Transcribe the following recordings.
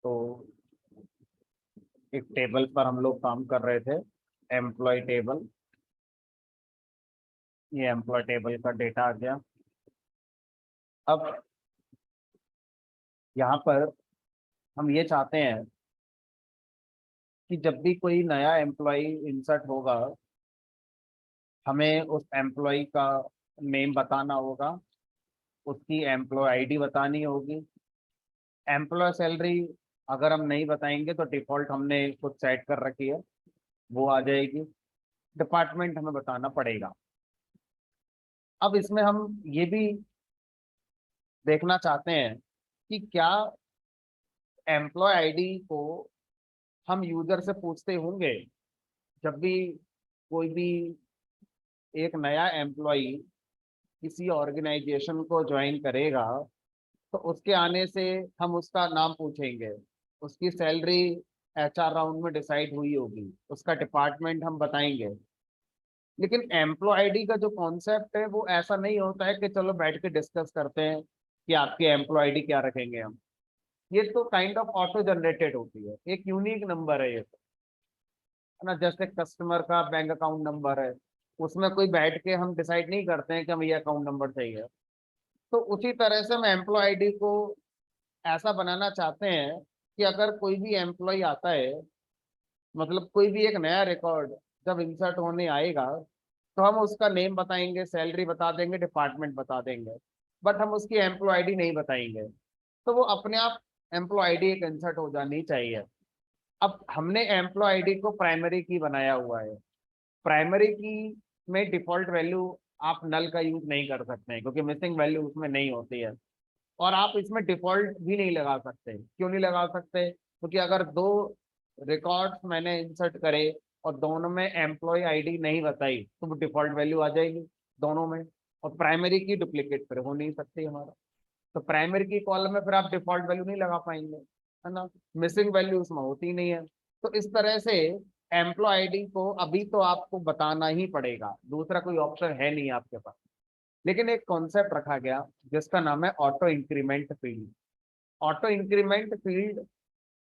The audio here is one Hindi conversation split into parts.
तो एक टेबल पर हम लोग काम कर रहे थे, एम्प्लॉय टेबल। ये एम्प्लॉय टेबल का डेटा आ गया। अब यहाँ पर हम ये चाहते हैं कि जब भी कोई नया एम्प्लॉय इंसर्ट होगा, हमें उस एम्प्लॉय का नेम बताना होगा, उसकी एम्प्लॉय आईडी बतानी होगी। एम्प्लॉय सैलरी अगर हम नहीं बताएंगे तो डिफॉल्ट हमने कुछ सेट कर रखी है, वो आ जाएगी। डिपार्टमेंट हमें बताना पड़ेगा। अब इसमें हम ये भी देखना चाहते हैं कि क्या एम्प्लॉय आईडी को हम यूजर से पूछते होंगे जब भी कोई भी एक नया एम्प्लॉय किसी ऑर्गेनाइजेशन को ज्वाइन करेगा, तो उसके आने से हम उसका नाम पूछेंगे, उसकी सैलरी एचआर राउंड में डिसाइड हुई होगी, उसका डिपार्टमेंट हम बताएंगे। लेकिन एम्प्लॉय आईडी का जो कॉन्सेप्ट है वो ऐसा नहीं होता है कि चलो बैठ के डिस्कस करते हैं कि आपकी एम्प्लॉय आईडी क्या रखेंगे हम। ये तो काइंड ऑफ ऑटो जनरेटेड होती है, एक यूनिक नंबर है ये तो, है ना। जैसे कस्टमर का बैंक अकाउंट नंबर है, उसमें कोई बैठ के हम डिसाइड नहीं करते हैं कि हमें ये अकाउंट नंबर चाहिए। तो उसी तरह से हम एम्प्लॉय आईडी को ऐसा बनाना चाहते हैं कि अगर कोई भी एम्प्लॉय आता है, मतलब कोई भी एक नया रिकॉर्ड जब इंसर्ट होने आएगा, तो हम उसका नेम बताएंगे, सैलरी बता देंगे, डिपार्टमेंट बता देंगे, बट हम उसकी एम्प्लॉय आईडी नहीं बताएंगे। तो वो अपने आप एम्प्लॉय आईडी एक इंसर्ट हो जानी चाहिए। अब हमने एम्प्लॉय आईडी को प्राइमरी की बनाया हुआ है। प्राइमरी की में डिफॉल्ट वैल्यू आप नल का यूज नहीं कर सकते हैं, क्योंकि मिसिंग वैल्यू उसमें नहीं होती है। और आप इसमें डिफॉल्ट भी नहीं लगा सकते। क्यों नहीं लगा सकते? क्योंकि अगर दो रिकॉर्ड्स मैंने इंसर्ट करे और दोनों में एम्प्लॉय आईडी नहीं बताई, तो वो डिफॉल्ट वैल्यू आ जाएगी दोनों में। और प्राइमरी की डुप्लीकेट फिर हो नहीं सकती हमारा। तो प्राइमरी की कॉलम में फिर आप डिफॉल्ट वैल्यू नहीं लगा पाएंगे, है ना। मिसिंग वैल्यू उसमें होती नहीं है। तो इस तरह से एम्प्लॉय आईडी को अभी तो आपको बताना ही पड़ेगा, दूसरा कोई ऑप्शन है नहीं आपके पास। लेकिन एक कॉन्सेप्ट रखा गया जिसका नाम है auto increment field. Auto increment field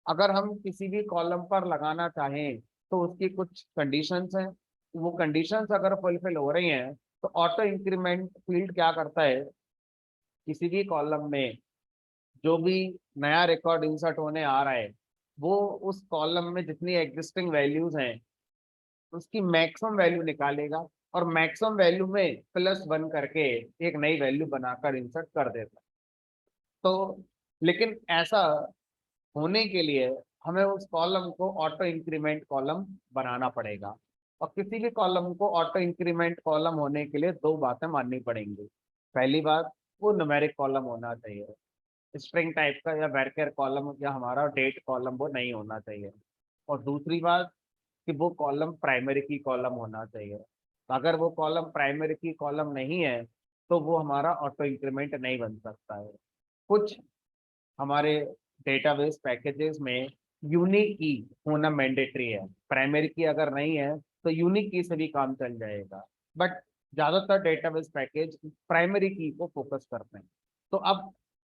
अगर हम किसी भी कॉलम पर लगाना चाहें तो उसकी कुछ कंडीशंस हैं। वो कंडीशंस अगर फुलफिल हो रही हैं तो ऑटो इंक्रीमेंट फील्ड क्या करता है, किसी भी कॉलम में जो भी नया रिकॉर्ड इंसर्ट होने आ रहा है, वो उस कॉलम में जितनी एग्जिस्टिंग वैल्यूज हैं उसकी मैक्सिमम वैल्यू निकालेगा, और मैक्सिमम वैल्यू में +1 करके एक नई वैल्यू बनाकर इंसर्ट कर देता है। तो लेकिन ऐसा होने के लिए हमें उस कॉलम को ऑटो इंक्रीमेंट कॉलम बनाना पड़ेगा। और किसी भी कॉलम को ऑटो इंक्रीमेंट कॉलम होने के लिए दो बातें माननी पड़ेंगी। पहली बात, वो न्यूमेरिक कॉलम होना चाहिए, स्ट्रिंग टाइप का या वर्कर कॉलम या हमारा डेट कॉलम वो नहीं होना चाहिए। और दूसरी बात कि वो कॉलम प्राइमरी की कॉलम होना चाहिए। तो अगर वो कॉलम प्राइमरी की कॉलम नहीं है तो वो हमारा ऑटो इंक्रीमेंट नहीं बन सकता है। कुछ हमारे डेटाबेस पैकेजेस में यूनिक की होना मैंडेटरी है। प्राइमरी की अगर नहीं है तो यूनिक की से भी काम चल जाएगा, बट ज़्यादातर डेटाबेस पैकेज प्राइमरी की को फोकस करते हैं। तो अब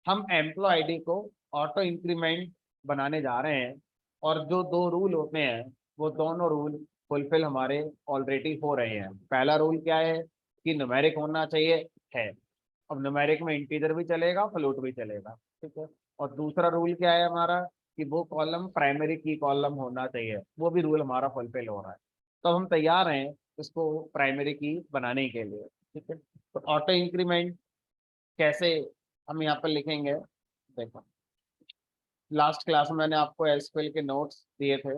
हम एम्प्लॉय आईडी को ऑटो इंक्रीमेंट बनाने जा रहे हैं, और जो दो रूल होते हैं वो दोनों रूल फुलफिल हमारे ऑलरेडी हो रहे हैं। पहला रूल क्या है कि न्यूमेरिक होना चाहिए, है। अब न्यूमेरिक में इंटीजर भी चलेगा, फ्लोट भी चलेगा, ठीक है। और दूसरा रूल क्या है हमारा कि वो कॉलम प्राइमरी की कॉलम होना चाहिए, वो भी रूल हमारा फुलफिल हो रहा है। तो हम तैयार हैं इसको प्राइमरी की बनाने के लिए, ठीक है। तो ऑटो इंक्रीमेंट कैसे हम यहाँ पर लिखेंगे, देखो लास्ट क्लास में मैंने आपको एसक्यूएल के नोट्स दिए थे,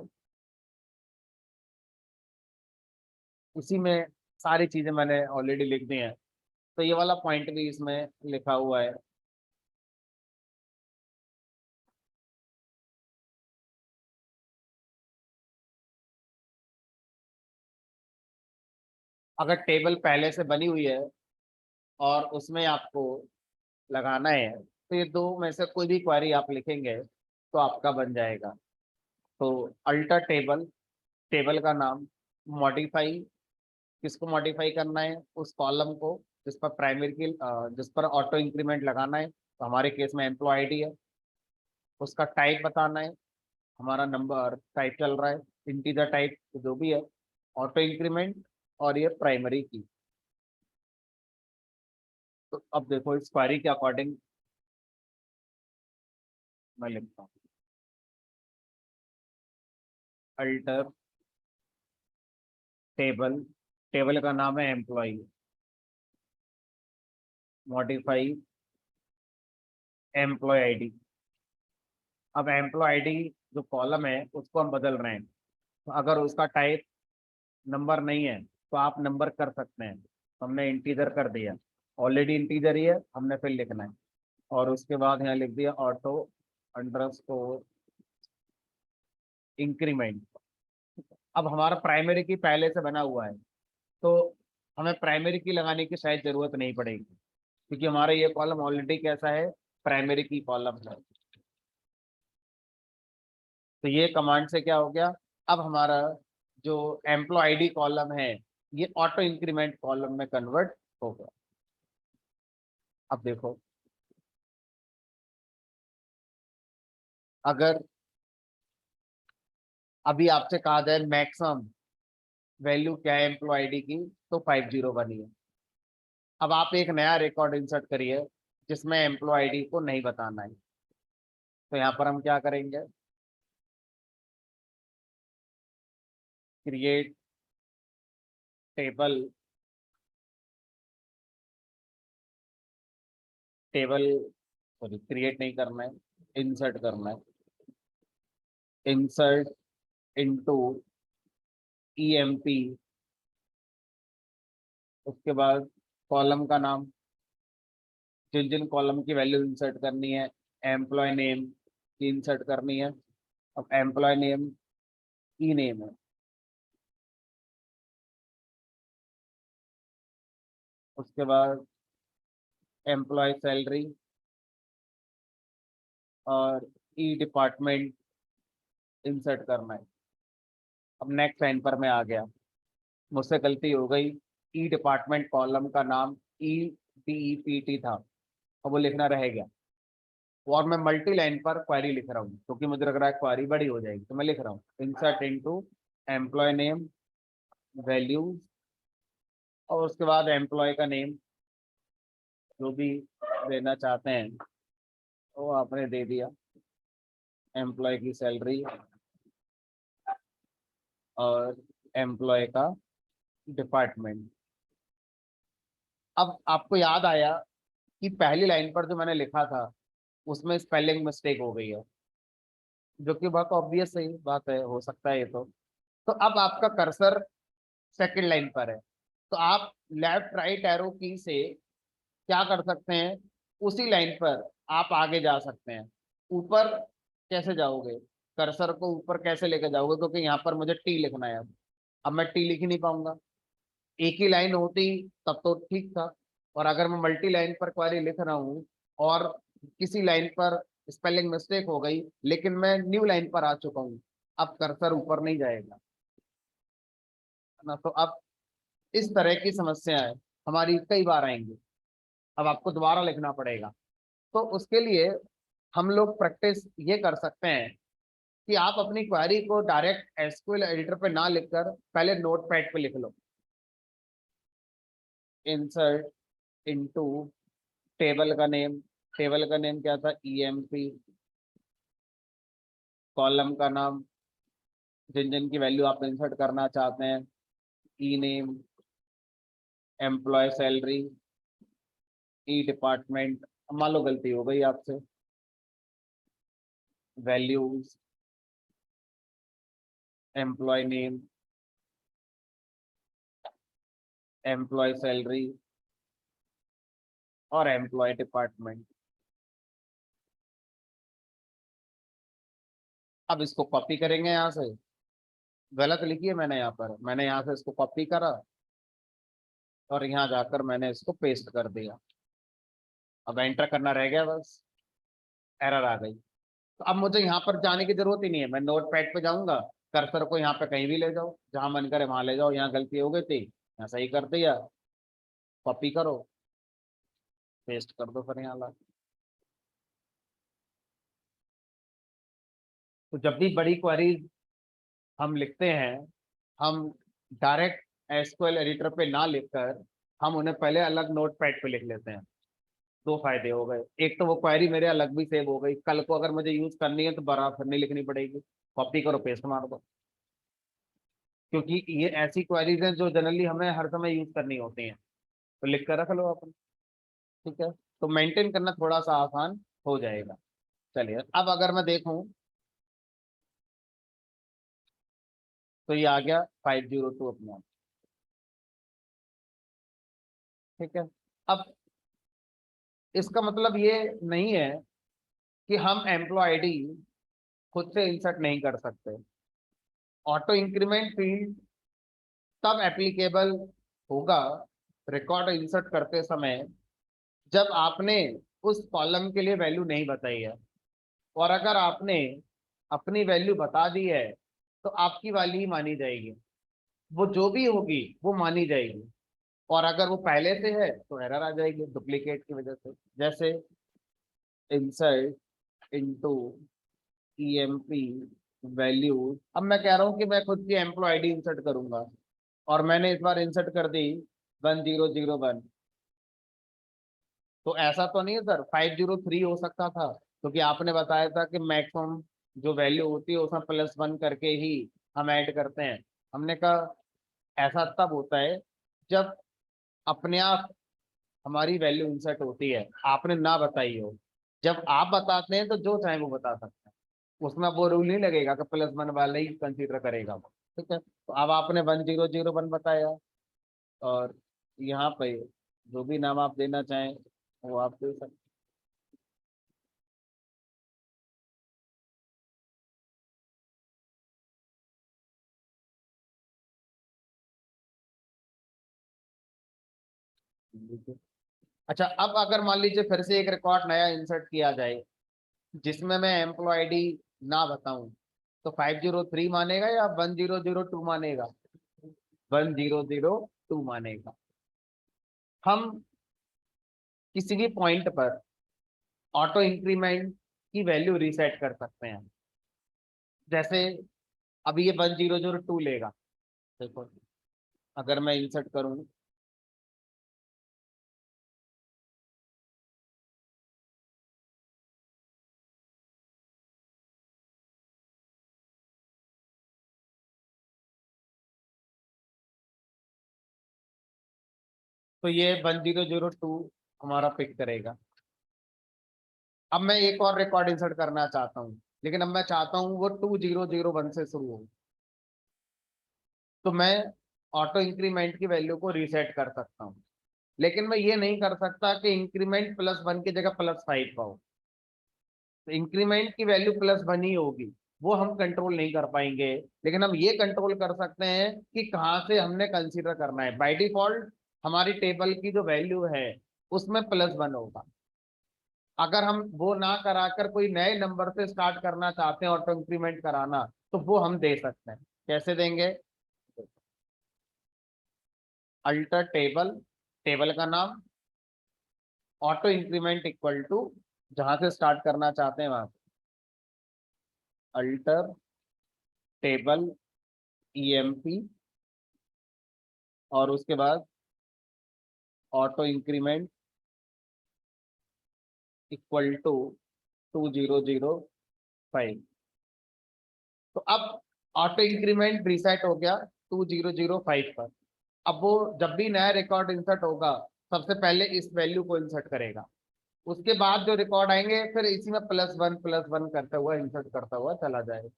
उसी में सारी चीज़ें मैंने ऑलरेडी लिख दी हैं। तो ये वाला पॉइंट भी इसमें लिखा हुआ है। अगर टेबल पहले से बनी हुई है और उसमें आपको लगाना है, तो ये दो में से कोई भी क्वेरी आप लिखेंगे तो आपका बन जाएगा। तो अल्टर टेबल, टेबल का नाम, मॉडिफाई, किसको मॉडिफाई करना है, उस कॉलम को जिस पर प्राइमरी की जिस पर ऑटो इंक्रीमेंट लगाना है, तो हमारे केस में एम्प्लॉय आईडी है। उसका टाइप बताना है, हमारा नंबर टाइप चल रहा है इंटीजर टाइप जो भी है, ऑटो इंक्रीमेंट, और ये प्राइमरी की। तो अब देखो इस क्वेरी के अकॉर्डिंग मैं लिखता हूँ, अल्टर टेबल, टेबल का नाम है एम्प्लॉय, मॉडिफाई एम्प्लॉय आईडी। अब एम्प्लॉय आईडी जो कॉलम है उसको हम बदल रहे हैं, तो अगर उसका टाइप नंबर नहीं है तो आप नंबर कर सकते हैं, तो हमने इंटीजर कर दिया, ऑलरेडी इंटीजर ही है, हमने फिर लिखना है। और उसके बाद यहाँ लिख दिया ऑटो अंडरस्कोर इंक्रीमेंट। अब हमारा प्राइमरी की पहले से बना हुआ है, तो हमें प्राइमरी की लगाने की शायद जरूरत नहीं पड़ेगी, क्योंकि हमारा ये कॉलम ऑलरेडी कैसा है, प्राइमरी की कॉलम है। तो ये कमांड से क्या हो गया, अब हमारा जो एम्प्लॉय आईडी कॉलम है ये ऑटो इंक्रीमेंट कॉलम में कन्वर्ट हो गया। अब देखो, अगर अभी आपसे कहा जाए मैक्सिमम वैल्यू क्या है एम्प्लॉय आईडी की, तो 501 है। अब आप एक नया रिकॉर्ड इंसर्ट करिए जिसमें एम्प्लॉय आईडी को नहीं बताना है, तो यहाँ पर हम क्या करेंगे, create table, table sorry create नहीं करना है, इंसर्ट करना है, इंसर्ट इनटू ईएमपी। उसके बाद कॉलम का नाम, जिन जिन कॉलम की वैल्यू इंसर्ट करनी है, एम्प्लॉय नेम की इंसर्ट करनी है। अब एम्प्लॉय नेम ई नेम है, उसके बाद एम्प्लॉय सैलरी और ई डिपार्टमेंट इंसर्ट करना है। अब नेक्स्ट लाइन पर मैं आ गया, मुझसे गलती हो गई, ई डिपार्टमेंट कॉलम का नाम EDEPT था, अब वो लिखना रह गया, और मैं मल्टी लाइन पर क्वेरी लिख रहा हूँ क्योंकि मुझे लग रहा है क्वेरी बड़ी हो जाएगी, तो मैं लिख रहा हूँ insert into employ name value, और उसके बाद एम्प्लॉय का नेम जो भी देना चाहते हैं वो आपने दे दिया, एम्प्लॉय की सैलरी और एम्प्लॉय का डिपार्टमेंट। अब आपको याद आया कि पहली लाइन पर जो मैंने लिखा था उसमें स्पेलिंग मिस्टेक हो गई है, जो कि बहुत ऑब्वियस सही बात है, हो सकता है ये तो अब आपका कर्सर सेकंड लाइन पर है, तो आप लेफ्ट राइट एरो की से क्या कर सकते हैं, उसी लाइन पर आप आगे जा सकते हैं। ऊपर कैसे जाओगे, कर्सर को ऊपर कैसे लेकर जाओगे, क्योंकि यहाँ पर मुझे टी लिखना है। अब मैं टी लिख ही नहीं पाऊंगा, एक ही लाइन होती तब तो ठीक था, और अगर मैं मल्टी लाइन पर क्वेरी लिख रहा हूँ और किसी लाइन पर स्पेलिंग मिस्टेक हो गई, लेकिन मैं न्यू लाइन पर आ चुका हूँ, अब कर्सर ऊपर नहीं जाएगा, है ना। तो अब इस तरह की समस्याएं हमारी कई बार आएंगी, अब आपको दोबारा लिखना पड़ेगा। तो उसके लिए हम लोग प्रैक्टिस ये कर सकते हैं कि आप अपनी क्वेरी को डायरेक्ट एसक्यूएल एडिटर पे ना लिखकर पहले नोटपैड पे लिख लो, इंसर्ट इनटू टेबल का नेम, टेबल का नेम क्या था, EMP, कॉलम का नाम जिन जिन की वैल्यू आप इंसर्ट करना चाहते हैं, E name, employ salary, E department, मान लो गलती हो गई आपसे, values, employ name, employ salary और एम्प्लॉय डिपार्टमेंट। अब इसको कॉपी करेंगे यहाँ से, गलत लिखी है मैंने यहाँ पर, मैंने यहाँ से इसको कॉपी करा और यहाँ जाकर मैंने इसको पेस्ट कर दिया, अब एंटर करना रह गया बस, एरर आ गई। तो अब मुझे यहाँ पर जाने की जरूरत ही नहीं है, मैं नोट पैड पे जाऊंगा, कर्सर को यहाँ पे कहीं भी ले जाओ, जहां मन करे वहां ले जाओ, यहाँ गलती हो गई थी यहाँ सही कर दिया, कॉपी करो पेस्ट कर दो फिर यहाँ ला तो जब भी बड़ी क्वेरीज हम लिखते हैं, हम डायरेक्ट एसक्यूएल एडिटर पे ना लिखकर हम उन्हें पहले अलग नोट पैड पे लिख लेते हैं। दो फायदे हो गए, एक तो वो क्वेरी मेरे अलग भी सेव हो गई, कल को अगर मुझे यूज करनी है तो बराबर नहीं लिखनी पड़ेगी, कॉपी करो पेस्ट मार दो। क्योंकि ये ऐसी क्वेरीज हैं जो जनरली हमें हर समय यूज करनी होती हैं, तो लिख कर रख लो अपन। ठीक है, तो मेंटेन करना थोड़ा सा आसान हो जाएगा। चलिए अब अगर मैं देखूं तो ये आ गया 502 अपना। ठीक है, अब इसका मतलब ये नहीं है कि हम एम्प्लॉय आईडी खुद से इंसर्ट नहीं कर सकते। ऑटो इंक्रीमेंट फील्ड तब एप्लीकेबल होगा रिकॉर्ड इंसर्ट करते समय जब आपने उस कॉलम के लिए वैल्यू नहीं बताई है, और अगर आपने अपनी वैल्यू बता दी है तो आपकी वाली ही मानी जाएगी, वो जो भी होगी वो मानी जाएगी। और अगर वो पहले से है तो एरर आ जाएगी डुप्लीकेट की वजह से। जैसे इंसर्ट इनटू ईएमपी वैल्यू, अब मैं कह रहा हूँ कि मैं खुद की एम्प्लॉय आईडी इंसर्ट करूंगा और मैंने इस बार इंसर्ट कर दी 1001, तो ऐसा तो नहीं है सर 503 हो सकता था, क्योंकि आपने बताया था कि मैक्सिमम जो वैल्यू होती है उसमें +1 करके ही हम ऐड करते हैं। हमने कहा ऐसा तब होता है जब अपने आप हमारी वैल्यू इंसर्ट होती है, आपने ना बताई हो। जब आप बताते हैं तो जो चाहे वो बता सकते हैं, उसमें वो रूल नहीं लगेगा कि +1 वाला ही कंसीडर करेगा वो। ठीक है, तो अब आपने 1001 बताया, और यहाँ पे जो भी नाम आप देना चाहें वो आप दे सकते हैं। अच्छा, अब अगर मान लीजिए फिर से एक रिकॉर्ड नया इंसर्ट किया जाए जिसमें मैं एम्प्लॉय आईडी ना बताऊं, तो 503 मानेगा या 1002 मानेगा? 1002 मानेगा। हम किसी भी पॉइंट पर ऑटो इंक्रीमेंट की वैल्यू रीसेट कर सकते हैं। जैसे अभी ये 1002 लेगा, देखो अगर मैं इंसर्ट करूं तो ये 1002 हमारा पिक करेगा। अब मैं एक और रिकॉर्ड इंसर्ट करना चाहता हूँ, लेकिन अब मैं चाहता हूँ वो 2001 से शुरू हो, तो मैं ऑटो इंक्रीमेंट की वैल्यू को रीसेट कर सकता हूँ। लेकिन मैं ये नहीं कर सकता कि इंक्रीमेंट +1 की जगह +5 का हो। तो इंक्रीमेंट की वैल्यू +1 ही होगी, वो हम कंट्रोल नहीं कर पाएंगे। लेकिन हम ये कंट्रोल कर सकते हैं कि कहाँ से हमने कंसीडर करना है। बाय डिफॉल्ट हमारी टेबल की जो वैल्यू है उसमें +1 होगा। अगर हम वो ना कराकर कोई नए नंबर से स्टार्ट करना चाहते हैं ऑटो इंक्रीमेंट कराना, तो वो हम दे सकते हैं। कैसे देंगे? अल्टर टेबल, टेबल का नाम, ऑटो इंक्रीमेंट इक्वल टू जहां से स्टार्ट करना चाहते हैं वहां से, अल्टर टेबल ईएमपी, और उसके बाद ऑटो इंक्रीमेंट इक्वल टू 2005। तो अब ऑटो इंक्रीमेंट रीसेट हो गया 2005 पर। अब वो जब भी नया रिकॉर्ड इंसर्ट होगा सबसे पहले इस वैल्यू को इंसर्ट करेगा। उसके बाद जो रिकॉर्ड आएंगे फिर इसी में +1 करता हुआ इंसर्ट करता हुआ चला जाएगा।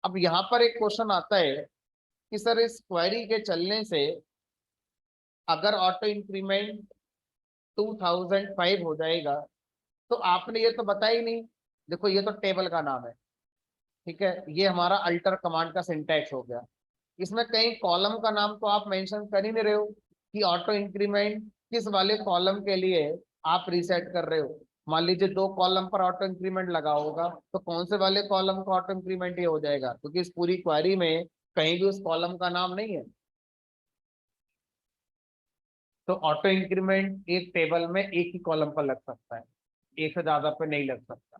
अब यहाँ पर एक क्वेश्चन आता है कि सर इस क्वेरी के चलने से अगर ऑटो इंक्रीमेंट 2005 हो जाएगा, तो आपने ये तो बताया ही नहीं। देखो ये तो टेबल का नाम है, ठीक है, ये हमारा अल्टर कमांड का सिंटैक्स हो गया। इसमें कहीं कॉलम का नाम तो आप मेंशन कर ही नहीं रहे हो कि ऑटो इंक्रीमेंट किस वाले कॉलम के लिए आप रीसेट कर रहे हो। मान लीजिए दो कॉलम पर ऑटो इंक्रीमेंट लगा होगा, तो कौन से वाले कॉलम का ऑटो इंक्रीमेंट ये हो जाएगा, क्योंकि इस पूरी क्वेरी में कहीं भी उस कॉलम का नाम नहीं है। तो ऑटो इंक्रीमेंट एक टेबल में एक ही कॉलम पर लग सकता है, एक से ज्यादा पे नहीं लग सकता।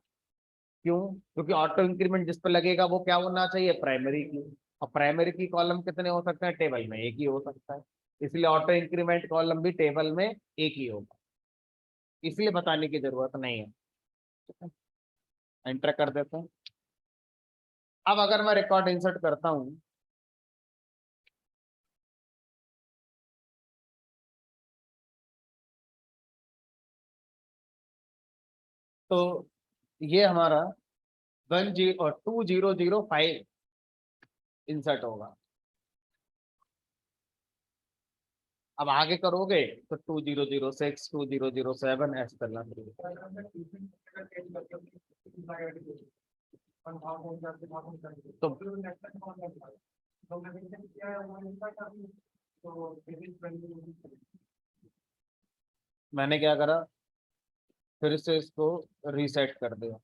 क्यों? क्योंकि ऑटो इंक्रीमेंट जिस पर लगेगा वो क्या होना चाहिए, प्राइमरी की। और प्राइमरी की कॉलम कितने हो सकते हैं, टेबल में एक ही हो सकता है, इसलिए ऑटो इंक्रीमेंट कॉलम भी टेबल में एक ही होगा, इसलिए बताने की जरूरत नहीं है। एंटर कर देते हैं। अब अगर मैं रिकॉर्ड इंसर्ट करता हूं, तो ये हमारा 2005 इंसर्ट होगा। अब आगे करोगे तो 2006, 2007 ऐसे करना तो मैंने क्या करा, फिर से इसको रीसेट कर दिया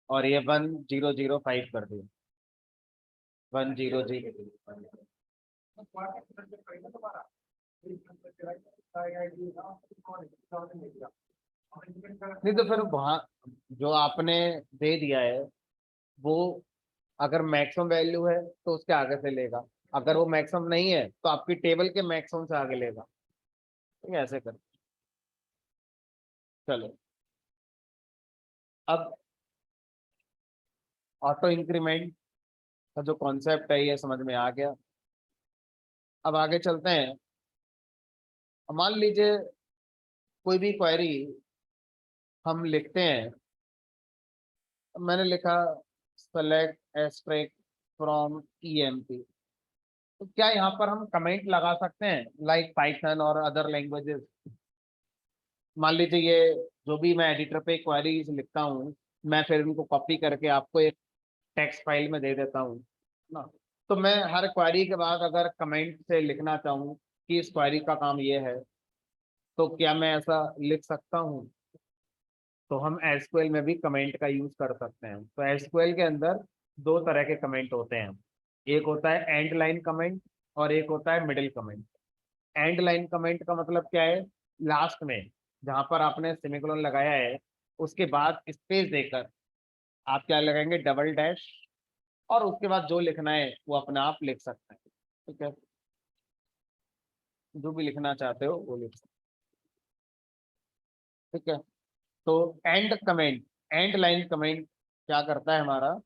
और ये 1005 कर दिया। 1005 नहीं, तो फिर वहां जो आपने दे दिया है वो अगर मैक्सिमम वैल्यू है तो उसके आगे से लेगा, अगर वो मैक्सिमम नहीं है तो आपकी टेबल के मैक्सिमम से आगे लेगा। ठीक है, ऐसे कर। चलो, अब ऑटो इंक्रीमेंट का जो कॉन्सेप्ट है ये समझ में आ गया। अब आगे चलते हैं। अब मान लीजिए कोई भी क्वेरी हम लिखते हैं, मैंने लिखा सेलेक्ट एस्ट्रिक्ट फ्रॉम ईएमपी, तो क्या यहाँ पर हम कमेंट लगा सकते हैं लाइक पाइथन और अदर लैंग्वेजेस? मान लीजिए ये जो भी मैं एडिटर पे क्वेरीज लिखता हूँ, मैं फिर उनको कॉपी करके आपको एक टेक्स्ट फाइल में दे देता हूँ ना, तो मैं हर क्वेरी के बाद अगर कमेंट से लिखना चाहूँ कि इस क्वेरी का काम ये है, तो क्या मैं ऐसा लिख सकता हूँ? तो हम एसक्यूएल में भी कमेंट का यूज कर सकते हैं। तो एसक्यूएल के अंदर दो तरह के कमेंट होते हैं, एक होता है एंड लाइन कमेंट और एक होता है middle comment. And line comment का मतलब क्या है, लास्ट में जहां पर आपने सेमीकोलन लगाया है उसके बाद स्पेस देकर आप क्या लगाएंगे, डबल डैश, और उसके बाद जो लिखना है वो अपने आप लिख सकते हैं। ठीक है, जो भी लिखना चाहते हो वो लिख सकते हैं। ठीक है, तो and comment, and line comment क्या करता है हमारा,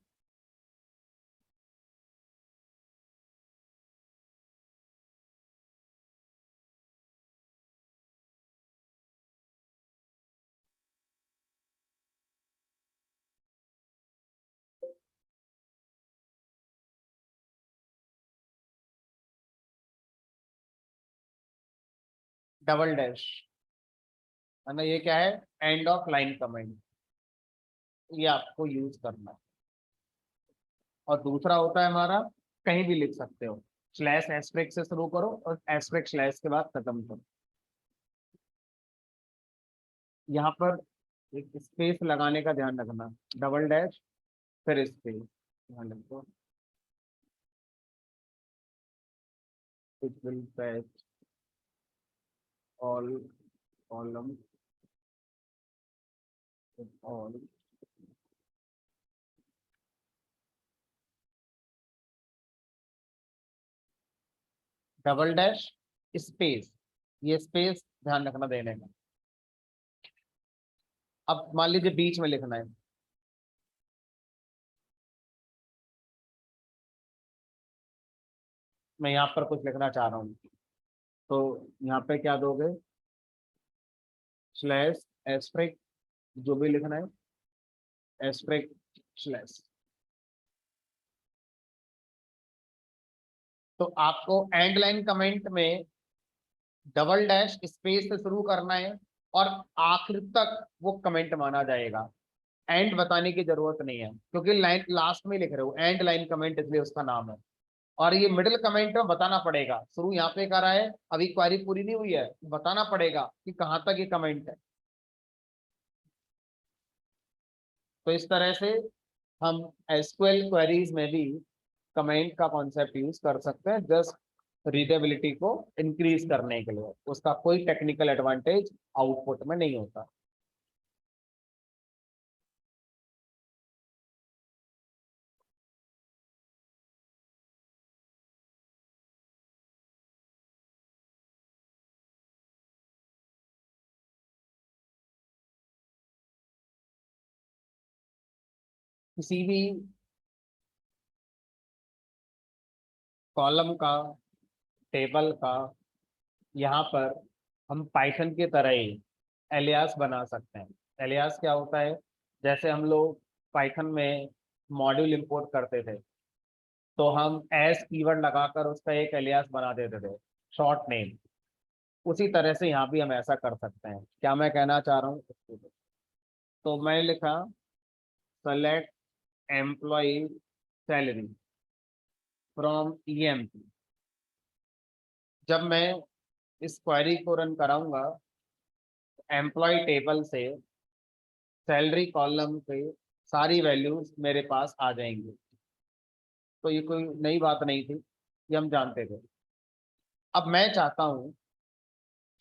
डबल डैश है ना, ये क्या है, एंड ऑफ लाइन कमेंट, ये आपको यूज करना है। और दूसरा होता है हमारा, कहीं भी लिख सकते हो, स्लैश एस्ट्रिक से शुरू करो और एस्ट्रिक स्लैश के बाद खत्म करो। यहाँ पर एक स्पेस लगाने का ध्यान रखना, डबल डैश फिर स्पेस, ध्यान रखो। It will fetch all column all. Double dash space, ये स्पेस ध्यान रखना देने का। अब मान लीजिए बीच में लिखना है, मैं यहाँ पर कुछ लिखना चाह रहा हूँ, तो यहाँ पे क्या दोगे, स्लैश एस्ट्रिक, जो भी लिखना है एस्ट्रिक स्लैश। तो आपको एंड लाइन कमेंट में डबल डैश स्पेस से शुरू करना है और आखिर तक वो कमेंट माना जाएगा, एंड बताने की जरूरत नहीं है, क्योंकि लाइन लास्ट में लिख रहे हो, एंड लाइन कमेंट इसलिए उसका नाम है। और ये मिडिल कमेंट में बताना पड़ेगा, शुरू यहाँ पे करा है, अभी क्वेरी पूरी नहीं हुई है, बताना पड़ेगा कि कहाँ तक ये कमेंट है। तो इस तरह से हम एसक्यूएल क्वेरीज में भी कमेंट का कॉन्सेप्ट यूज कर सकते हैं, जस्ट रीडेबिलिटी को इंक्रीज करने के लिए, उसका कोई टेक्निकल एडवांटेज आउटपुट में नहीं होता। किसी भी कॉलम का, टेबल का, यहाँ पर हम पाइथन की तरह ही एलियास बना सकते हैं। एलियास क्या होता है, जैसे हम लोग पाइथन में मॉड्यूल इंपोर्ट करते थे, तो हम एज कीवर्ड लगाकर उसका एक एलियास बना देते थे, शॉर्ट नेम। उसी तरह से यहाँ भी हम ऐसा कर सकते हैं। क्या मैं कहना चाह रहा हूँ, तो मैं लिखा select employ salary from EMP. जब मैं इस क्वेरी को रन कराऊंगा, एम्प्लॉय टेबल से सैलरी कॉलम पे सारी वैल्यूज मेरे पास आ जाएंगी। तो ये कोई नई बात नहीं थी, ये हम जानते थे। अब मैं चाहता हूं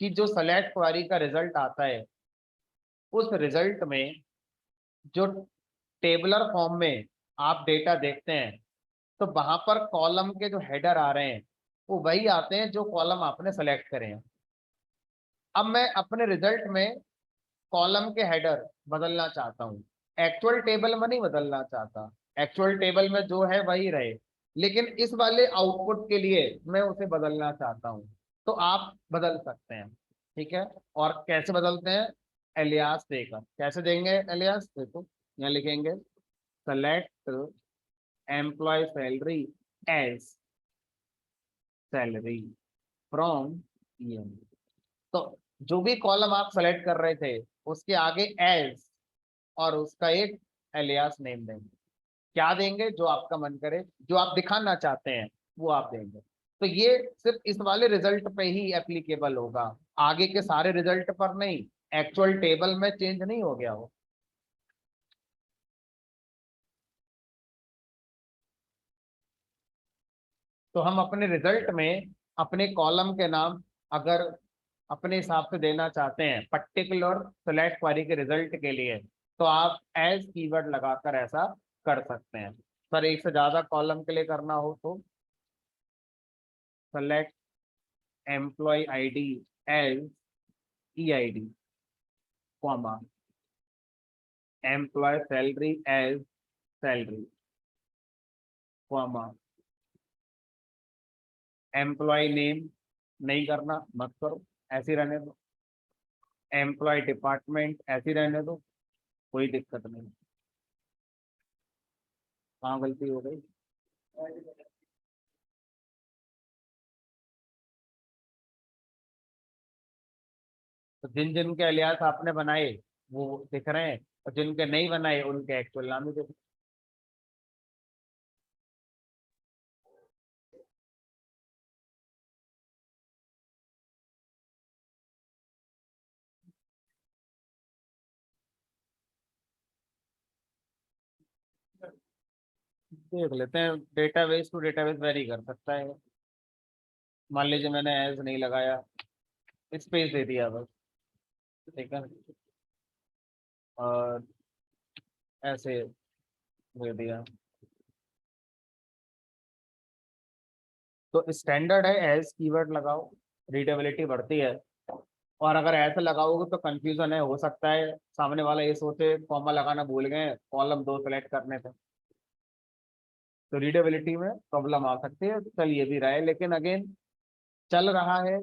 कि जो सेलेक्ट क्वेरी का रिजल्ट आता है, उस रिजल्ट में जो टेबलर फॉर्म में आप डेटा देखते हैं, तो वहां पर कॉलम के जो हेडर आ रहे हैं वो वही आते हैं जो कॉलम आपने सेलेक्ट करे हैं। अब मैं अपने रिजल्ट में कॉलम के हेडर बदलना चाहता हूँ, एक्चुअल टेबल में नहीं बदलना चाहता। एक्चुअल टेबल में जो है वही रहे, लेकिन इस वाले आउटपुट के लिए मैं उसे बदलना चाहता हूँ। तो आप बदल सकते हैं, ठीक है। और कैसे बदलते हैं, एलियास देकर। कैसे देंगे एलियास, देखो यहाँ लिखेंगे select employ salary as salary from EM. तो जो भी कॉलम आप सेलेक्ट कर रहे थे उसके आगे एज और उसका एक एलियास नेम देंगे। क्या देंगे, जो आपका मन करे, जो आप दिखाना चाहते हैं वो आप देंगे। तो ये सिर्फ इस वाले रिजल्ट पे ही एप्लीकेबल होगा, आगे के सारे रिजल्ट पर नहीं। एक्चुअल टेबल में चेंज नहीं हो गया हो। तो हम अपने रिजल्ट में अपने कॉलम के नाम अगर अपने हिसाब से देना चाहते हैं पर्टिकुलर सेलेक्ट क्वेरी के रिजल्ट के लिए, तो आप एज कीवर्ड लगाकर ऐसा कर सकते हैं। सर एक से ज्यादा कॉलम के लिए करना हो तो select employ ID as EID, comma employ salary as salary, comma employ name नहीं करना, मत करो, ऐसे ही रहने दो। एम्प्लॉय डिपार्टमेंट ऐसे ही रहने दो, कोई दिक्कत नहीं। कहाँ गलती हो गई, तो जिन जिन के अलियास आपने बनाए वो दिख रहे हैं, और जिनके नहीं बनाए उनके एक्चुअल नाम ही दिख। देख लेते हैं, डेटाबेस टू डेटाबेस वेरी कर सकता है। मान लीजिए मैंने एज नहीं लगाया, स्पेस दे दिया बस, ठीक है, और ऐसे दे दिया। तो स्टैंडर्ड है एज कीवर्ड लगाओ, रीडेबिलिटी बढ़ती है। और अगर ऐसे लगाओगे तो कंफ्यूजन है, हो सकता है सामने वाला ये सोचे कॉमा लगाना भूल गए, कॉलम दो सेलेक्ट करने थे, तो रीडेबिलिटी में प्रॉब्लम आ सकती है। तो चल ये भी रहा है, लेकिन अगेन चल रहा है,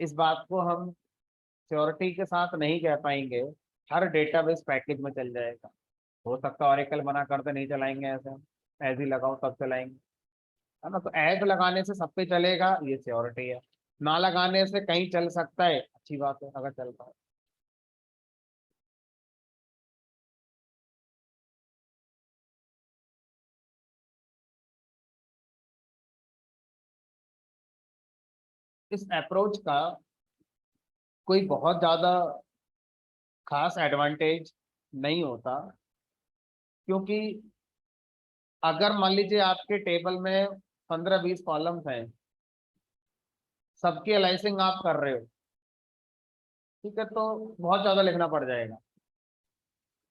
इस बात को हम श्योरिटी के साथ नहीं कह पाएंगे हर डेटाबेस पैकेज में चल जाएगा। हो सकता है ऑरेकल मना करते नहीं चलाएंगे, ऐसे एज ही लगाओ तब चलाएंगे, है ना। तो एज लगाने से सब पे चलेगा, ये श्योरिटी है। ना लगाने से कहीं चल सकता है, अच्छी बात है अगर चलता है। इस अप्रोच का कोई बहुत ज्यादा खास एडवांटेज नहीं होता, क्योंकि अगर मान लीजिए आपके टेबल में 15-20 कॉलम्स हैं, सबकी अलाइसिंग आप कर रहे हो, ठीक है, तो बहुत ज्यादा लिखना पड़ जाएगा,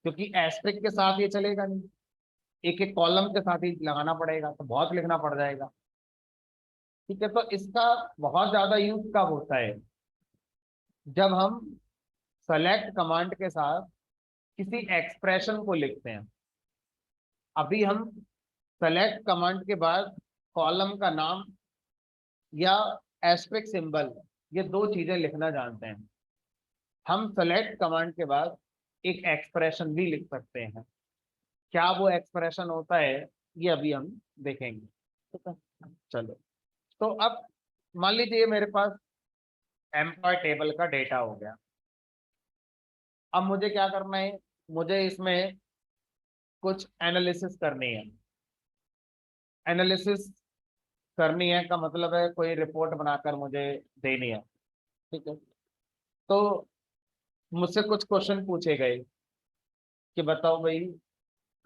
क्योंकि एस्ट्रिक के साथ ये चलेगा नहीं, एक एक कॉलम के साथ ही लगाना पड़ेगा, तो बहुत लिखना पड़ जाएगा। ठीक है, तो इसका बहुत ज्यादा यूज कब होता है, जब हम सेलेक्ट कमांड के साथ किसी एक्सप्रेशन को लिखते हैं। अभी हम सेलेक्ट कमांड के बाद कॉलम का नाम या एस्टेरिस्क सिंबल, ये दो चीजें लिखना जानते हैं। हम सेलेक्ट कमांड के बाद एक एक्सप्रेशन भी लिख सकते हैं। क्या वो एक्सप्रेशन होता है ये अभी हम देखेंगे। ठीक है, चलो। तो अब मान लीजिए मेरे पास एम्प्लॉय टेबल का डेटा हो गया। अब मुझे क्या करना है, मुझे इसमें कुछ एनालिसिस करनी है। एनालिसिस करनी है का मतलब है कोई रिपोर्ट बनाकर मुझे देनी है। ठीक है, तो मुझसे कुछ क्वेश्चन पूछे गए कि बताओ भाई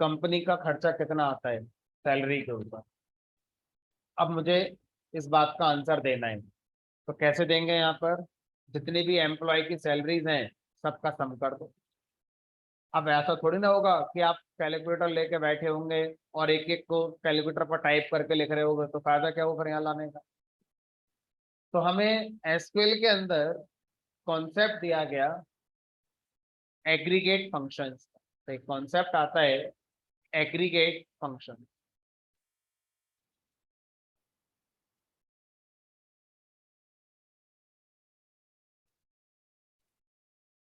कंपनी का खर्चा कितना आता है सैलरी के ऊपर। अब मुझे इस बात का आंसर देना है, तो कैसे देंगे? यहाँ पर जितनी भी एम्प्लॉय की सैलरीज हैं सबका सम कर दो। अब ऐसा थोड़ी ना होगा कि आप कैलकुलेटर लेके बैठे होंगे और एक एक को कैलकुलेटर पर टाइप करके लिख रहे होगे, तो फायदा क्या होगा यहाँ लाने का। तो हमें एसक्यूएल के अंदर कॉन्सेप्ट दिया गया एग्रीगेट फंक्शंस। तो एक कॉन्सेप्ट आता है एग्रीगेट फंक्शन।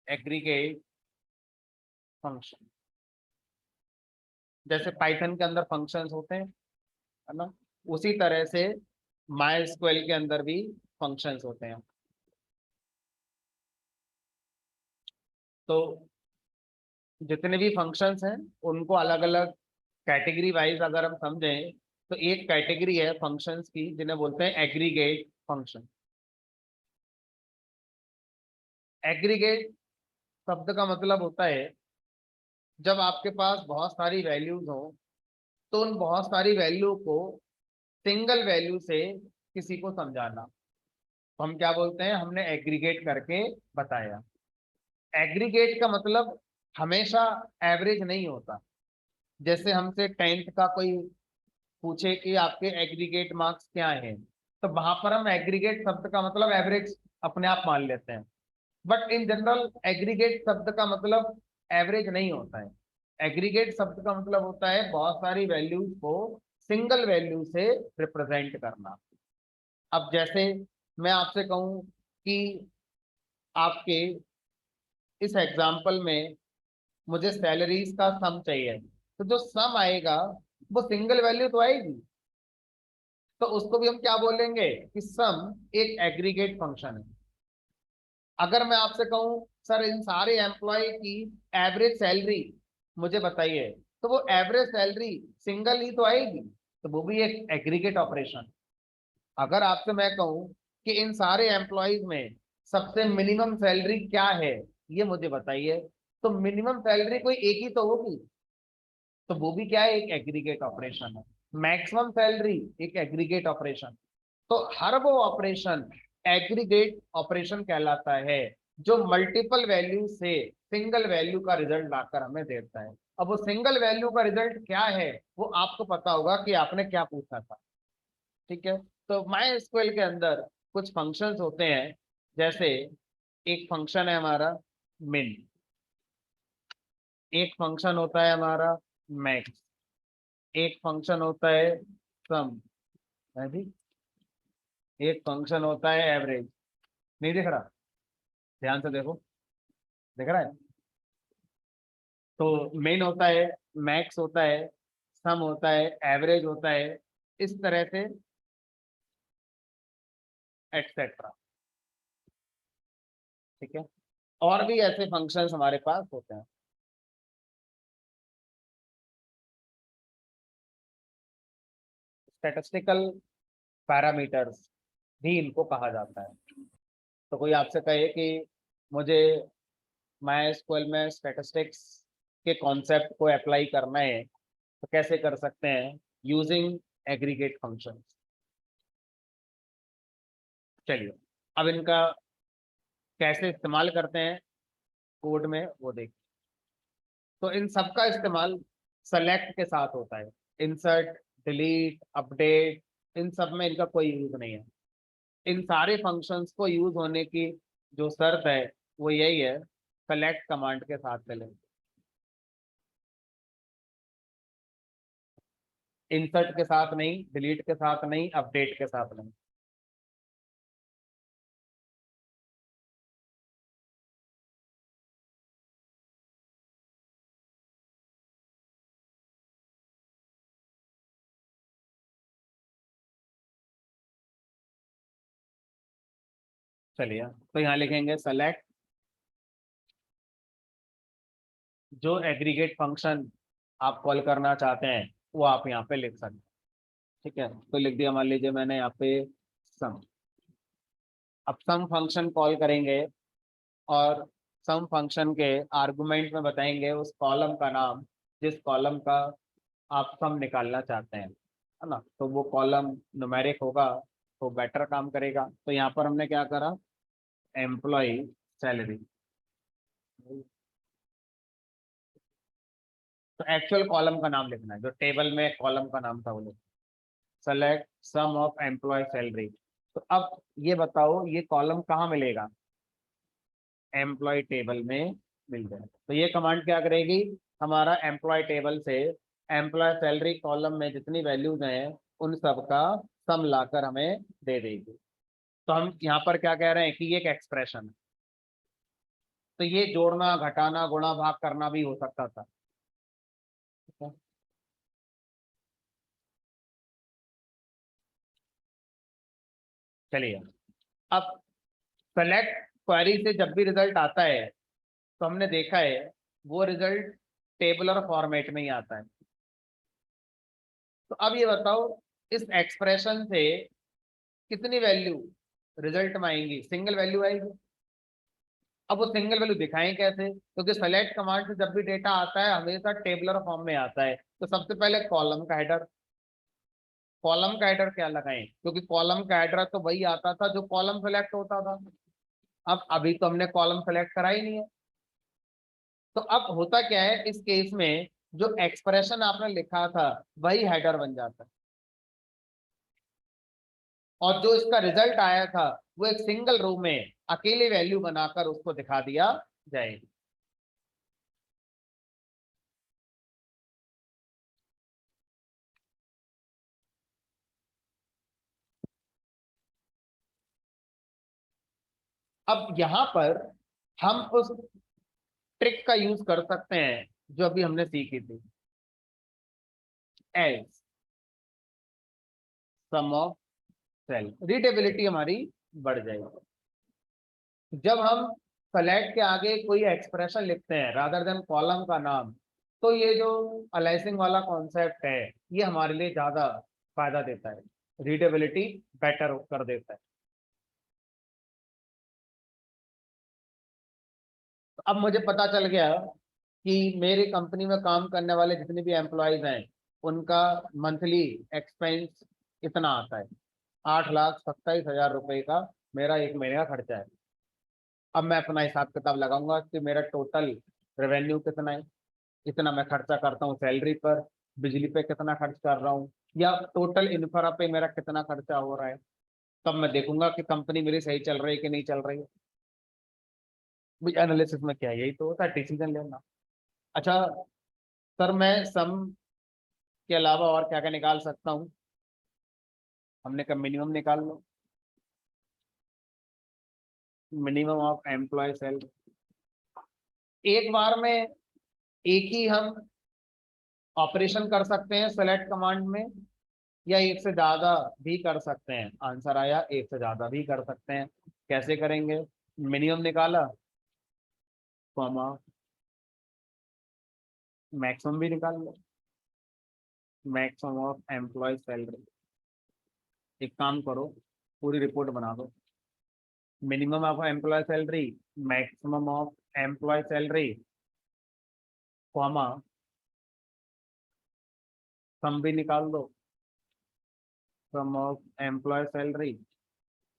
एग्रीगेट फंक्शन जैसे पाइथन के अंदर फंक्शंस होते हैं, है ना, उसी तरह से माई एसक्यूएल के अंदर भी फंक्शंस होते हैं। तो जितने भी फंक्शंस हैं उनको अलग अलग कैटेगरी वाइज अगर हम समझें, तो एक कैटेगरी है फंक्शंस की जिन्हें बोलते हैं एग्रीगेट फंक्शन। एग्रीगेट शब्द का मतलब होता है जब आपके पास बहुत सारी वैल्यूज हो तो उन बहुत सारी वैल्यू को सिंगल वैल्यू से किसी को समझाना। तो हम क्या बोलते हैं, हमने एग्रीगेट करके बताया। एग्रीगेट का मतलब हमेशा एवरेज नहीं होता। जैसे हमसे 10th का कोई पूछे कि आपके एग्रीगेट मार्क्स क्या हैं, तो वहां पर हम एग्रीगेट शब्द का मतलब एवरेज अपने आप मान लेते हैं। बट इन जनरल एग्रीगेट शब्द का मतलब एवरेज नहीं होता है। एग्रीगेट शब्द का मतलब होता है बहुत सारी वैल्यूज को सिंगल वैल्यू से रिप्रेजेंट करना। अब जैसे मैं आपसे कहूं कि आपके इस एग्जाम्पल में मुझे सैलरीज का सम चाहिए, तो जो सम आएगा वो सिंगल वैल्यू तो आएगी। तो उसको भी हम क्या बोलेंगे कि सम एक एग्रीगेट फंक्शन है। अगर मैं आपसे कहूं सर इन सारे एम्प्लॉय की एवरेज सैलरी मुझे बताइए, तो वो एवरेज सैलरी सिंगल ही तो आएगी, तो वो भी एक एग्रीगेट ऑपरेशन। अगर आपसे मैं कहूं कि इन सारे एम्प्लॉयज में सबसे मिनिमम सैलरी क्या है ये मुझे बताइए, तो मिनिमम सैलरी कोई एक ही तो होगी, तो वो भी क्या है, एक एग्रीगेट ऑपरेशन है। मैक्सिमम सैलरी एक एग्रीगेट ऑपरेशन। तो हर वो ऑपरेशन एग्रीगेट ऑपरेशन कहलाता है जो मल्टीपल वैल्यू से सिंगल वैल्यू का रिजल्ट लाकर हमें देता है। अब वो सिंगल वैल्यू का रिजल्ट क्या है वो आपको पता होगा कि आपने क्या पूछा था। ठीक है, तो माई एसक्यूएल के अंदर कुछ फंक्शंस होते हैं। जैसे एक फंक्शन है हमारा मिन, एक फंक्शन होता है हमारा मैक्स, एक फंक्शन होता है सम, है जी, एक फंक्शन होता है एवरेज। नहीं दिख रहा? ध्यान से देखो, दिख रहा है? तो मेन होता है, मैक्स होता है, सम होता है, एवरेज होता है, इस तरह से एटसेट्रा। ठीक है, और भी ऐसे फंक्शंस हमारे पास होते हैं। स्टैटिस्टिकल पैरामीटर्स भी इनको कहा जाता है। तो कोई आपसे कहे कि मुझे माई में स्टैटिस्टिक्स के कॉन्सेप्ट को अप्लाई करना है, तो कैसे कर सकते हैं? Using aggregate function. चलिए, अब इनका कैसे इस्तेमाल करते हैं कोड में वो देखिए। तो इन सब का इस्तेमाल सेलेक्ट के साथ होता है। इंसर्ट, डिलीट, अपडेट, इन सब में इनका कोई यूज नहीं है। इन सारे फंक्शंस को यूज होने की जो शर्त है वो यही है, सेलेक्ट कमांड के साथ चलें। इंसर्ट के साथ नहीं, डिलीट के साथ नहीं, अपडेट के साथ नहीं। चलिए तो यहाँ लिखेंगे सेलेक्ट, जो एग्रीगेट फंक्शन आप कॉल करना चाहते हैं वो आप यहाँ पे लिख सकते हैं। ठीक है, तो लिख दिया, मान लीजिए मैंने यहाँ पे सम। अब सम फंक्शन कॉल करेंगे और सम फंक्शन के आर्गुमेंट में बताएंगे उस कॉलम का नाम जिस कॉलम का आप सम निकालना चाहते हैं, है ना। तो वो कॉलम न्यूमेरिक होगा तो बेटर काम करेगा। तो यहाँ पर हमने क्या करा, एम्प्लॉय सैलरी। तो एक्चुअल कॉलम का नाम लिखना है, जो टेबल में कॉलम का नाम था वो लिखना। Select sum of employ salary. तो अब ये बताओ ये कॉलम कहाँ मिलेगा, एम्प्लॉय टेबल में मिल जाए। तो ये कमांड क्या करेगी, हमारा एम्प्लॉय टेबल से एम्प्लॉय सैलरी कॉलम में जितनी वैल्यूज हैं उन सब का सम लाकर हमें दे देगी। तो हम यहाँ पर क्या कह रहे हैं कि ये एक एक्सप्रेशन है, तो ये जोड़ना घटाना गुणा भाग करना भी हो सकता था। ठीक है? चलिए, अब सेलेक्ट क्वेरी से जब भी रिजल्ट आता है तो हमने देखा है वो रिजल्ट टेबुलर फॉर्मेट में ही आता है। तो अब ये बताओ इस एक्सप्रेशन से कितनी वैल्यू रिजल्ट में आएंगी, सिंगल वैल्यू आएगी। अब वो सिंगल वैल्यू दिखाएं कैसे, क्योंकि सेलेक्ट कमांड से जब भी डेटा आता है हमेशा टेबुलर फॉर्म में आता है। तो सबसे पहले कॉलम का हेडर, कॉलम का हेडर क्या लगाएं, क्योंकि कॉलम का हेडर तो वही आता था जो कॉलम सेलेक्ट होता था। अब अभी तो हमने कॉलम सेलेक्ट करा ही नहीं है। तो अब होता क्या है इस केस में, जो एक्सप्रेशन आपने लिखा था वही हेडर बन जाता है और जो इसका रिजल्ट आया था वो एक सिंगल रो में अकेले वैल्यू बनाकर उसको दिखा दिया जाएगा। अब यहां पर हम उस ट्रिक का यूज कर सकते हैं जो अभी हमने सीखी थी, as sum of sal. Readability हमारी बढ़ जाएगी जब हम फ्लैट के आगे कोई एक्सप्रेशन लिखते हैं रादर देन कॉलम का नाम। तो ये जो अलाइसिंग वाला कॉन्सेप्ट है ये हमारे लिए ज्यादा फायदा देता है, रीडेबिलिटी बेटर कर देता है। तो अब मुझे पता चल गया कि मेरी कंपनी में काम करने वाले जितने भी एम्प्लॉयज हैं उनका मंथली एक्सपेंस इतना आता है, 8,27,000 रुपए का मेरा एक महीने का खर्चा है। अब मैं अपना हिसाब किताब लगाऊंगा कि मेरा टोटल रेवेन्यू कितना है, इतना मैं खर्चा करता हूँ सैलरी पर, बिजली पे कितना खर्च कर रहा हूँ, या टोटल इंफ्रा पे मेरा कितना खर्चा हो रहा है। तब मैं देखूंगा कि कंपनी मेरी सही चल रही है कि नहीं चल रही है। एनालिसिस में क्या है, यही तो होता है डिसीजन लेना। अच्छा सर, मैं सम के अलावा और क्या क्या निकाल सकता हूँ, हमने कहा मिनिमम निकाल लो, मिनिमम ऑफ एम्प्लॉय सेल। एक बार में एक ही हम ऑपरेशन कर सकते हैं सेलेक्ट कमांड में, या एक से ज्यादा भी कर सकते हैं। आंसर आया एक से ज्यादा भी कर सकते हैं। कैसे करेंगे, मिनिमम निकाला, कॉमा मैक्सिमम भी निकाल लो, मैक्सिमम ऑफ एम्प्लॉय सैलरी। एक काम करो, पूरी रिपोर्ट बना दो, minimum of employ salary, maximum of employ salary, comma sum भी निकाल दो, सम ऑफ एम्प्लॉय सैलरी,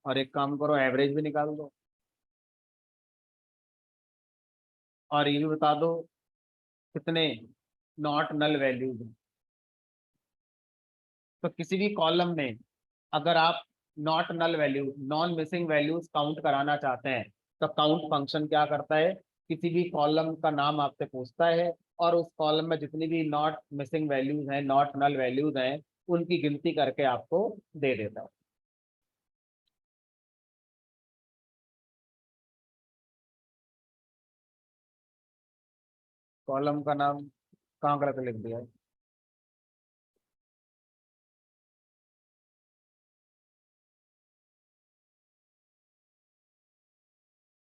और एक काम करो एवरेज भी निकाल दो, और ये भी बता दो कितने नॉट नल वैल्यूज हैं। तो किसी भी कॉलम में अगर आप not null value, non missing values count कराना चाहते हैं तो काउंट फंक्शन क्या करता है, किसी भी कॉलम का नाम आपसे पूछता है और उस कॉलम में जितनी भी नॉट मिसिंग वैल्यूज हैं, नॉट नल वैल्यूज हैं, उनकी गिनती करके आपको दे देता है। कॉलम का नाम कहाँ गलत लिख दिया है?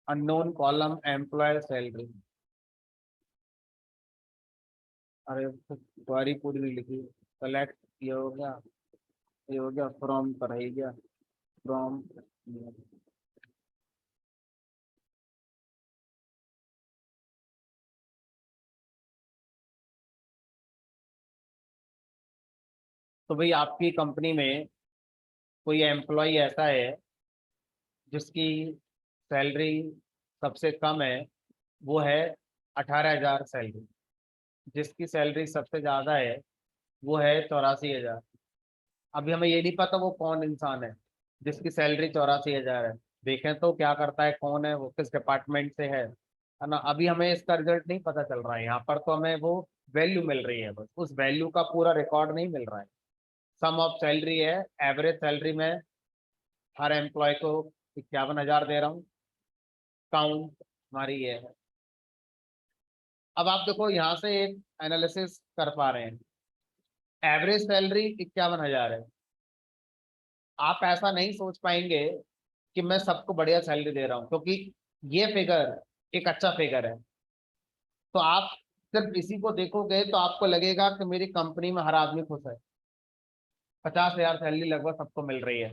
Unknown column employ salary. अरे क्वारी पूरी नहीं लिखी। कलेक्ट ये हो गया, ये हो गया, फ्रॉम पर ही गया, फ्रॉम। तो भाई आपकी कंपनी में कोई एम्प्लॉय ऐसा है जिसकी सैलरी सबसे कम है, वो है 18,000 सैलरी। जिसकी सैलरी सबसे ज्यादा है वो है 84,000। अभी हमें ये नहीं पता वो कौन इंसान है जिसकी सैलरी 84,000 है। देखें तो क्या करता है, कौन है वो, किस डिपार्टमेंट से है ना। अभी हमें इसका रिजल्ट नहीं पता चल रहा है, यहाँ पर तो हमें वो वैल्यू मिल रही है, बस उस वैल्यू का पूरा रिकॉर्ड नहीं मिल रहा है। सम ऑफ सैलरी है, एवरेज सैलरी में हर एम्प्लॉय को 51,000 दे रहा हूँ, काउंट हमारी ये है। अब आप देखो यहाँ से एक एनालिसिस कर पा रहे हैं, एवरेज सैलरी 51,000 है। आप ऐसा नहीं सोच पाएंगे कि मैं सबको बढ़िया सैलरी दे रहा हूँ, क्योंकि ये फिगर एक अच्छा फिगर है। तो आप सिर्फ इसी को देखोगे तो आपको लगेगा कि मेरी कंपनी में हर आदमी खुश है, 50,000 सैलरी लगभग सबको मिल रही है।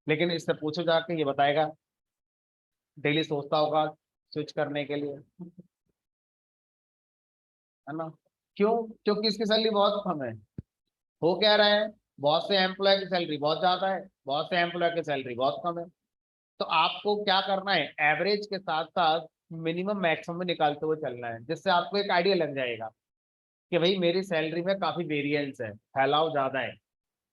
लेकिन इससे पूछो जाके, ये बताएगा डेली सोचता होगा स्विच करने के लिए, है ना। क्यों? क्योंकि इसकी सैलरी बहुत कम है। हो क्या रहा है, बहुत से एम्प्लॉय की सैलरी बहुत ज्यादा है, बहुत से एम्प्लॉय की सैलरी बहुत कम है। तो आपको क्या करना है, एवरेज के साथ साथ मिनिमम मैक्सिमम निकालते हुए चलना है, जिससे आपको एक आइडिया लग जाएगा कि भाई मेरी सैलरी में काफी वेरिएंस है, फैलाव ज्यादा है,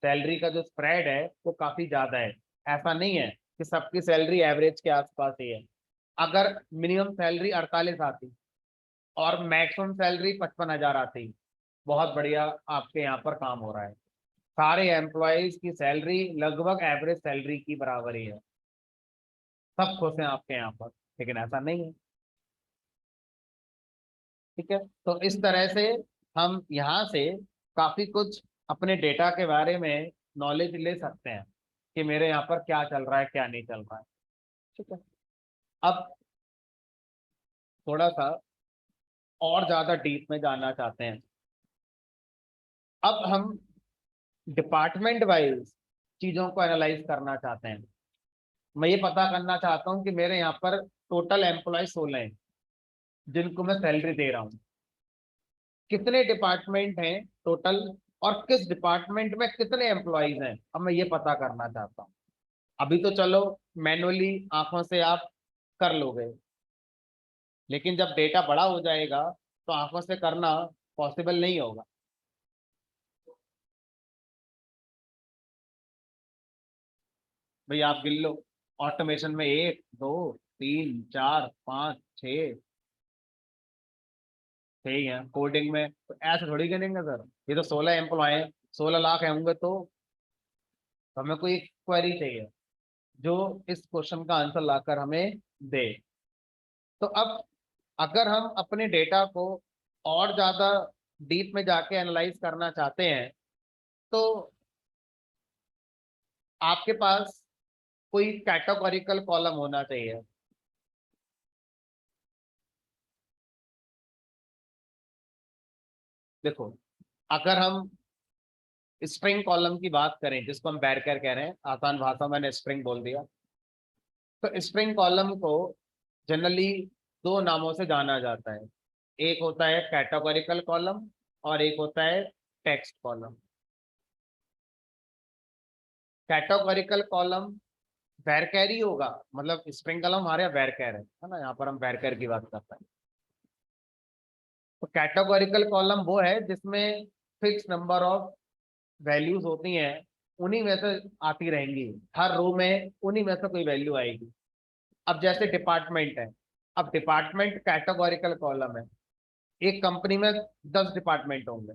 सैलरी का जो स्प्रेड है वो काफी ज्यादा है। ऐसा नहीं है कि सबकी सैलरी एवरेज के आसपास ही है। अगर मिनिमम सैलरी 48 आती और मैक्सिमम सैलरी 55,000 आती, बहुत बढ़िया आपके यहाँ पर काम हो रहा है। सारे एम्प्लॉयज की सैलरी लगभग एवरेज सैलरी की बराबर ही है, सब खुश हैं आपके यहाँ पर। लेकिन ऐसा नहीं है। ठीक है, तो इस तरह से हम यहाँ से काफी कुछ अपने डेटा के बारे में नॉलेज ले सकते हैं कि मेरे यहाँ पर क्या चल रहा है, क्या नहीं चल रहा है। ठीक है, अब थोड़ा सा और ज्यादा डीप में जानना चाहते हैं। अब हम डिपार्टमेंट वाइज चीजों को एनालाइज करना चाहते हैं। मैं ये पता करना चाहता हूँ कि मेरे यहाँ पर टोटल एम्प्लॉय 16 हैं जिनको मैं सैलरी दे रहा हूँ। कितने डिपार्टमेंट हैं टोटल, और किस डिपार्टमेंट में कितने एम्प्लॉयज हैं, अब मैं ये पता करना चाहता हूँ। अभी तो चलो मैनुअली आंखों से आप कर लोगे, लेकिन जब डेटा बड़ा हो जाएगा तो आंखों से करना पॉसिबल नहीं होगा। भाई आप गिन लो, ऑटोमेशन में 1 2 3 4 5 6, 6 ही हैं। कोडिंग में तो ऐसे थोड़ी गिनेंगे सर, ये तो 16 एम्प्लॉय हैं, 16 लाख होंगे तो हमें कोई क्वेरी चाहिए जो इस क्वेश्चन का आंसर लाकर हमें दे। तो अब अगर हम अपने डेटा को और ज्यादा डीप में जाके एनालाइज करना चाहते हैं, तो आपके पास कोई कैटेगोरिकल कॉलम होना चाहिए। देखो, अगर हम स्ट्रिंग कॉलम की बात करें, जिसको हम बैरकर कह रहे हैं, आसान भाषा में मैंने स्ट्रिंग बोल दिया, तो स्ट्रिंग कॉलम को जनरली दो नामों से जाना जाता है। एक होता है कैटेगोरिकल कॉलम और एक होता है टेक्स्ट कॉलम। कैटेगोरिकल कॉलम वैरकर ही होगा, मतलब स्ट्रिंग कॉलम हमारे यहाँ वैरकर है ना, यहाँ पर हम वैरकर की बात करते हैं। तो कैटेगोरिकल कॉलम वो है जिसमें फिक्स नंबर ऑफ वैल्यूज होती हैं, उन्हीं में से आती रहेंगी, हर रो में उन्हीं में से कोई वैल्यू आएगी। अब जैसे डिपार्टमेंट है, अब डिपार्टमेंट कैटेगोरिकल कॉलम है, एक कंपनी में 10 डिपार्टमेंट होंगे,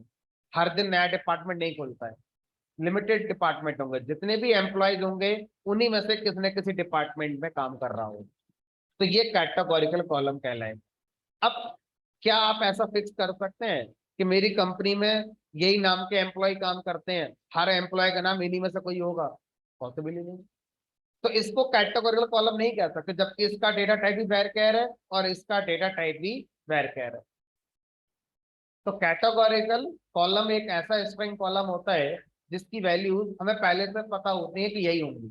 हर दिन नया डिपार्टमेंट नहीं खुलता है, लिमिटेड डिपार्टमेंट होंगे, जितने भी एम्प्लॉयज होंगे उन्हीं में से किसी न किसी डिपार्टमेंट में काम कर रहा हो, तो ये कैटेगोरिकल कॉलम कहलाए। अब क्या आप ऐसा फिक्स कर सकते हैं कि मेरी कंपनी में यही नाम के एम्प्लॉय काम करते हैं, हर एम्प्लॉय का नाम इन्हीं में से कोई होगा? पॉसिबली नहीं। तो इसको कैटेगोरिकल कॉलम नहीं कह सकते, जबकि इसका डेटा टाइप भी वैरचर है और इसका डेटा टाइप भी वैरचर है। तो कैटेगोरिकल कॉलम एक ऐसा स्ट्रिंग कॉलम होता है जिसकी वैल्यूज हमें पहले से पता होती है कि यही होंगी।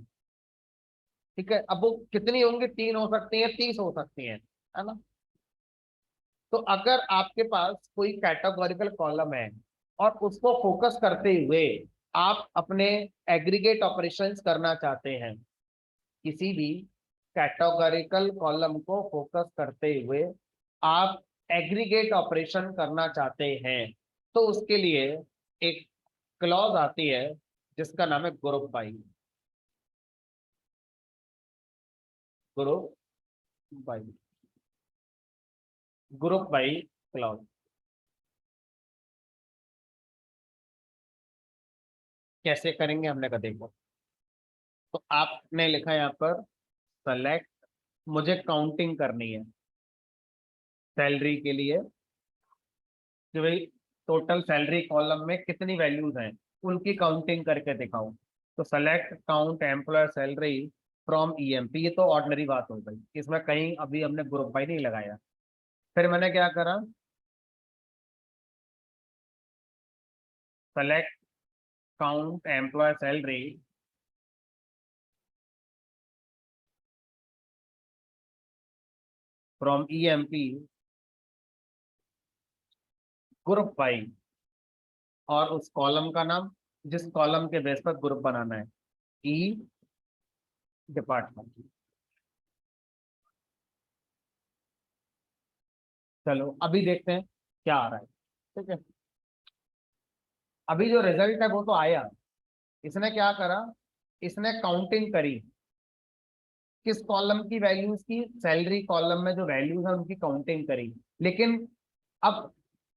ठीक है, अब वो कितनी होंगी, 3 हो सकती है, 30 हो सकती है ना। तो अगर आपके पास कोई कैटेगोरिकल कॉलम है और उसको फोकस करते हुए आप अपने एग्रीगेट ऑपरेशंस करना चाहते हैं, किसी भी कैटेगोरिकल कॉलम को फोकस करते हुए आप एग्रीगेट ऑपरेशन करना चाहते हैं, तो उसके लिए एक क्लॉज आती है जिसका नाम है group by. Group by, group by clause. कैसे करेंगे हमने कहा, देखो। तो आपने लिखा यहाँ पर सेलेक्ट, मुझे काउंटिंग करनी है सैलरी के लिए, कि भाई टोटल सैलरी कॉलम में कितनी वैल्यूज हैं, उनकी काउंटिंग करके दिखाऊं। तो select count employ salary from EMP, ये तो ऑर्डिनरी बात हो गई, इसमें कहीं अभी हमने ग्रुप बाई नहीं लगाया। फिर मैंने क्या करा, select count employ salary from EMP group by, और उस कॉलम का नाम जिस कॉलम के बेस पर ग्रुप बनाना है, ई डिपार्टमेंट। चलो अभी देखते हैं क्या आ रहा है। ठीक है, अभी जो रिजल्ट है वो तो आया। इसने क्या करा, इसने काउंटिंग करी किस कॉलम की वैल्यूज की, सैलरी कॉलम में जो वैल्यूज है उनकी काउंटिंग करी, लेकिन अब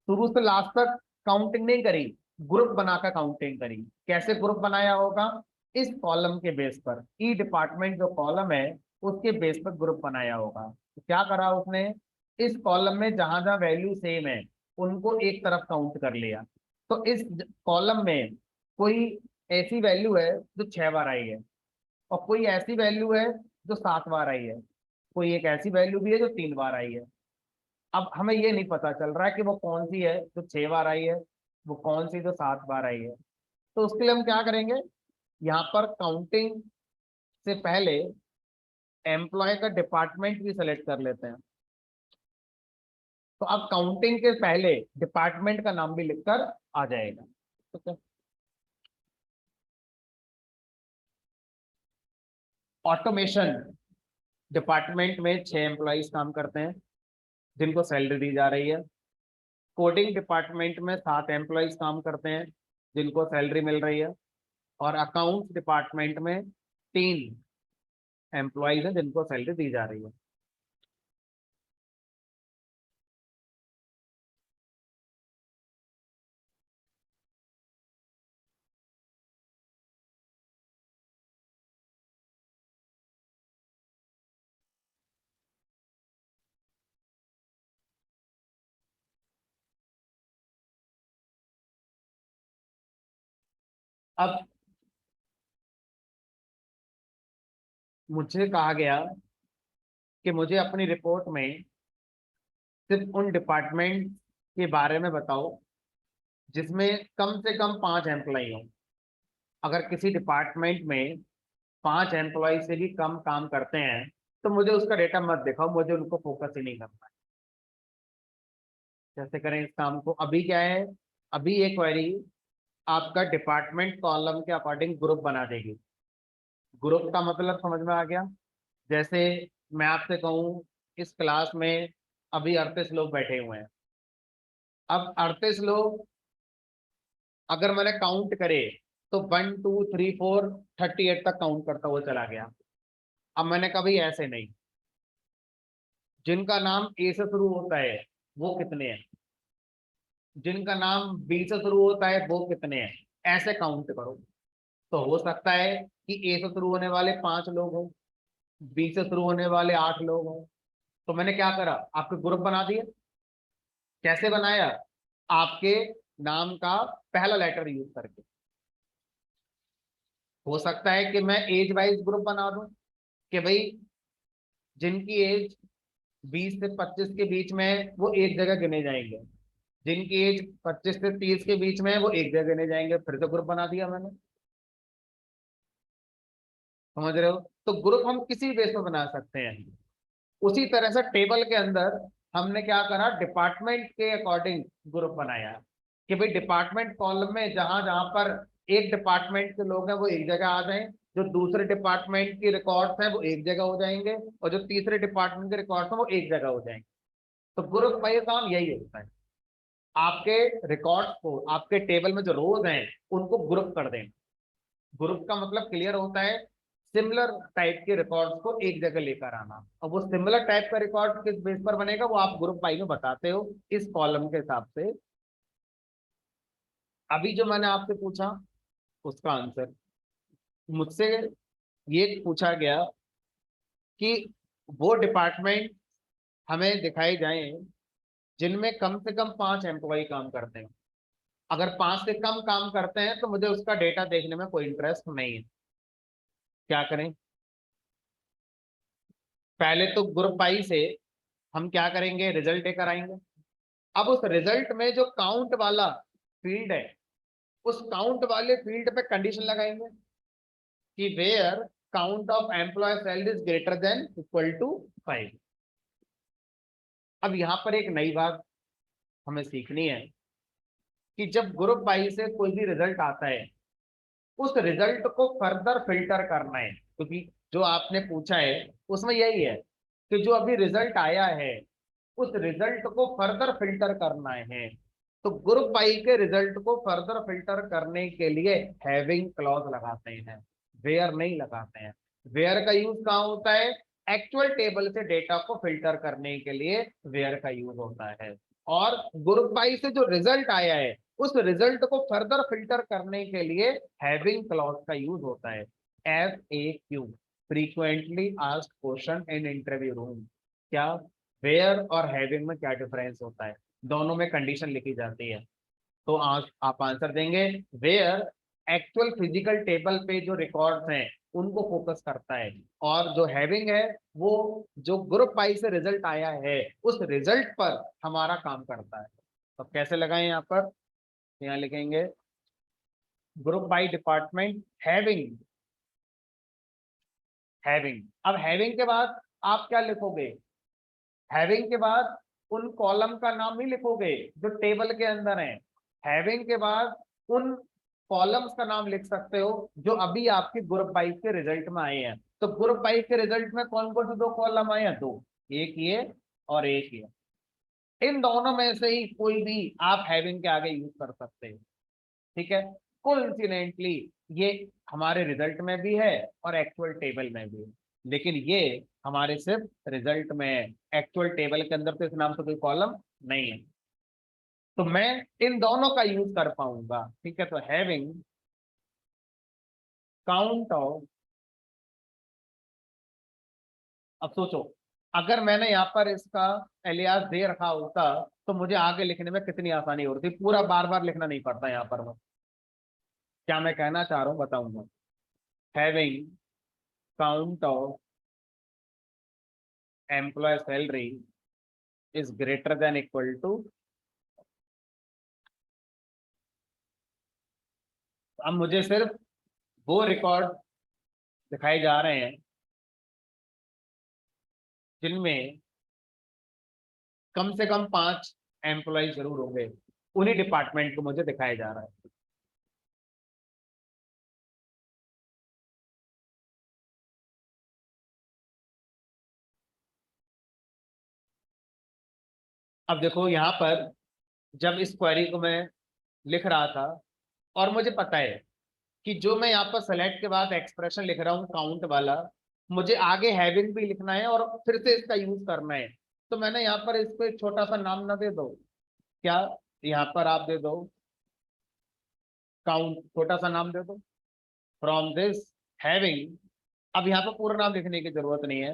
शुरू से लास्ट तक काउंटिंग नहीं करी, ग्रुप बनाकर काउंटिंग करी। कैसे ग्रुप बनाया होगा, इस कॉलम के बेस पर, ई डिपार्टमेंट जो कॉलम है उसके बेस पर ग्रुप बनाया होगा। तो क्या करा उसने, इस कॉलम में जहां जहां वैल्यू सेम है उनको एक तरफ काउंट कर लिया। तो इस कॉलम में कोई ऐसी वैल्यू है जो 6 बार आई है, और कोई ऐसी वैल्यू है जो 7 बार आई है, कोई एक ऐसी वैल्यू भी है जो 3 बार आई है। अब हमें ये नहीं पता चल रहा है कि वो कौन सी है जो 6 बार आई है, वो कौन सी जो 7 बार आई है। तो उसके लिए हम क्या करेंगे, यहाँ पर काउंटिंग से पहले एम्प्लॉय का डिपार्टमेंट भी सेलेक्ट कर लेते हैं। तो अब काउंटिंग के पहले डिपार्टमेंट का नाम भी लिखकर आ जाएगा। ठीक है, ऑटोमेशन डिपार्टमेंट में 6 एम्प्लॉयज काम करते हैं जिनको सैलरी दी जा रही है। कोडिंग डिपार्टमेंट में 7 एम्प्लॉयज काम करते हैं जिनको सैलरी मिल रही है। और अकाउंट्स डिपार्टमेंट में 3 एम्प्लॉयज हैं जिनको सैलरी दी जा रही है। अब मुझे कहा गया कि मुझे अपनी रिपोर्ट में सिर्फ उन डिपार्टमेंट के बारे में बताओ जिसमें कम से कम 5 एम्प्लॉय हो। अगर किसी डिपार्टमेंट में 5 एम्प्लॉय से भी कम काम करते हैं तो मुझे उसका डेटा मत दिखाओ, मुझे उनको फोकस ही नहीं करना है। कैसे करें इस काम को, अभी क्या है, अभी एक क्वेरी आपका डिपार्टमेंट कॉलम के अकॉर्डिंग ग्रुप बना देगी। ग्रुप का मतलब समझ में आ गया। जैसे मैं आपसे कहूँ इस क्लास में अभी 38 लोग बैठे हुए हैं। अब 38 लोग अगर मैंने काउंट करे तो 1 2 3 4 38 तक काउंट करता हुआ चला गया। अब मैंने कभी ऐसे नहीं, जिनका नाम ए से शुरू होता है वो कितने हैं, जिनका नाम बी से शुरू होता है वो कितने हैं, ऐसे काउंट करो। तो हो सकता है कि ए से शुरू होने वाले 5 लोग हों, बी से शुरू होने वाले 8 लोग हों। तो मैंने क्या करा, आपके ग्रुप बना दिए। कैसे बनाया, आपके नाम का पहला लेटर यूज करके। हो सकता है कि मैं एज वाइज ग्रुप बना दूं कि भाई जिनकी एज 20 से 25 के बीच में है वो एक जगह गिने जाएंगे, जिनकी एज 25 से 30 के बीच में है वो एक जगह गिने जाएंगे। फिर से ग्रुप बना दिया मैंने, समझ रहे हो। तो ग्रुप हम किसी बेस पे बना सकते हैं। उसी तरह से टेबल के अंदर हमने क्या करा, डिपार्टमेंट के अकॉर्डिंग ग्रुप बनाया कि भाई डिपार्टमेंट कॉलम में जहां जहां पर एक डिपार्टमेंट के लोग हैं वो एक जगह आ जाएं, जो दूसरे डिपार्टमेंट की रिकॉर्ड्स हैं वो एक जगह हो जाएंगे, और जो तीसरे डिपार्टमेंट के रिकॉर्ड्स हैं वो एक जगह हो जाएंगे। तो ग्रुप का ये काम यही होता है, आपके रिकॉर्ड्स को, आपके टेबल में जो रोज हैं उनको ग्रुप कर दें। ग्रुप का मतलब क्लियर होता है, सिमिलर टाइप के रिकॉर्ड्स को एक जगह लेकर आना। और वो सिमिलर टाइप का रिकॉर्ड किस बेस पर बनेगा वो आप ग्रुप बाई में बताते हो इस कॉलम के हिसाब से। अभी जो मैंने आपसे पूछा उसका आंसर, मुझसे ये पूछा गया कि वो डिपार्टमेंट हमें दिखाई जाए जिनमें कम से कम 5 एम्प्लॉय काम करते हैं। अगर 5 से कम काम करते हैं तो मुझे उसका डेटा देखने में कोई इंटरेस्ट नहीं है। क्या करें, पहले तो ग्रुप बाई से हम क्या करेंगे, रिजल्ट लेकर आएंगे। अब उस रिजल्ट में जो काउंट वाला फील्ड है, उस काउंट वाले फील्ड पे कंडीशन लगाएंगे कि where count of employ sal is greater than equal to 5। अब यहां पर एक नई बात हमें सीखनी है कि जब ग्रुप बाई से कोई भी रिजल्ट आता है, उस रिजल्ट को फर्दर फिल्टर करना है। क्योंकि जो आपने पूछा है उसमें यही है कि जो अभी रिजल्ट आया है उस रिजल्ट को फर्दर फिल्टर करना है। तो ग्रुप बाई के रिजल्ट को फर्दर फिल्टर करने के लिए हैविंग क्लॉज लगाते हैं, वेयर नहीं लगाते हैं। वेयर का यूज कहाँ होता है, एक्चुअल टेबल से डेटा को फिल्टर करने के लिए वेयर का यूज होता है। और ग्रुप बाई से जो रिजल्ट आया है उस रिजल्ट को फर्दर फिल्टर करने के लिए हैविंग क्लॉज का यूज होता है। FAQ, frequently asked question in interview room. क्या, वेयर और हैविंग में क्या डिफरेंस होता है, दोनों में कंडीशन लिखी जाती है। तो आप आंसर देंगे वेयर एक्चुअल फिजिकल टेबल पे जो रिकॉर्ड्स हैं उनको फोकस करता है, और जो हैविंग है वो जो ग्रुप वाइज से रिजल्ट आया है उस रिजल्ट पर हमारा काम करता है। तो कैसे लगाएं, यहाँ पर यहाँ लिखेंगे group by department having. Having, अब हैविंग के बाद आप क्या लिखोगे, हैविंग के बाद उन कॉलम का नाम ही लिखोगे जो टेबल के अंदर है। हैविंग के बाद उन कॉलम्स का नाम लिख सकते हो जो अभी आपके ग्रुप वाइज के रिजल्ट में आए हैं। तो ग्रुप वाइज के रिजल्ट में कौन कौन से 2 कॉलम आए हैं, 2, एक ये और एक ये। इन दोनों में से ही कोई भी आप हैविंग के आगे यूज कर सकते हो। ठीक है, कोइंसिडेंटली ये हमारे रिजल्ट में भी है और एक्चुअल टेबल में भी है, लेकिन ये हमारे सिर्फ रिजल्ट में है, एक्चुअल टेबल के अंदर तो इस नाम से कोई कॉलम नहीं है। तो मैं इन दोनों का यूज कर पाऊंगा। ठीक है, तो हैविंग काउंट ऑफ, अब सोचो अगर मैंने यहाँ पर इसका एलियास दे रखा होता तो मुझे आगे लिखने में कितनी आसानी होती, पूरा बार बार लिखना नहीं पड़ता यहाँ पर। मैं क्या मैं कहना चाह रहा हूँ बताऊंगा। Having count of employ salary is greater than equal to, अब मुझे सिर्फ वो रिकॉर्ड दिखाए जा रहे हैं जिनमें कम से कम 5 एम्प्लॉय जरूर होंगे, उन्हीं डिपार्टमेंट को मुझे दिखाया जा रहा है। अब देखो यहाँ पर जब इस क्वेरी को मैं लिख रहा था और मुझे पता है कि जो मैं यहाँ पर सेलेक्ट के बाद एक्सप्रेशन लिख रहा हूँ काउंट वाला, मुझे आगे हैविंग भी लिखना है और फिर से इसका यूज करना है। तो मैंने यहाँ पर इसको एक छोटा सा नाम ना दे दो, क्या, यहाँ पर आप दे दो काउंट, छोटा सा नाम दे दो फ्रॉम दिस हैविंग। अब यहाँ पर पूरा नाम लिखने की जरूरत नहीं है,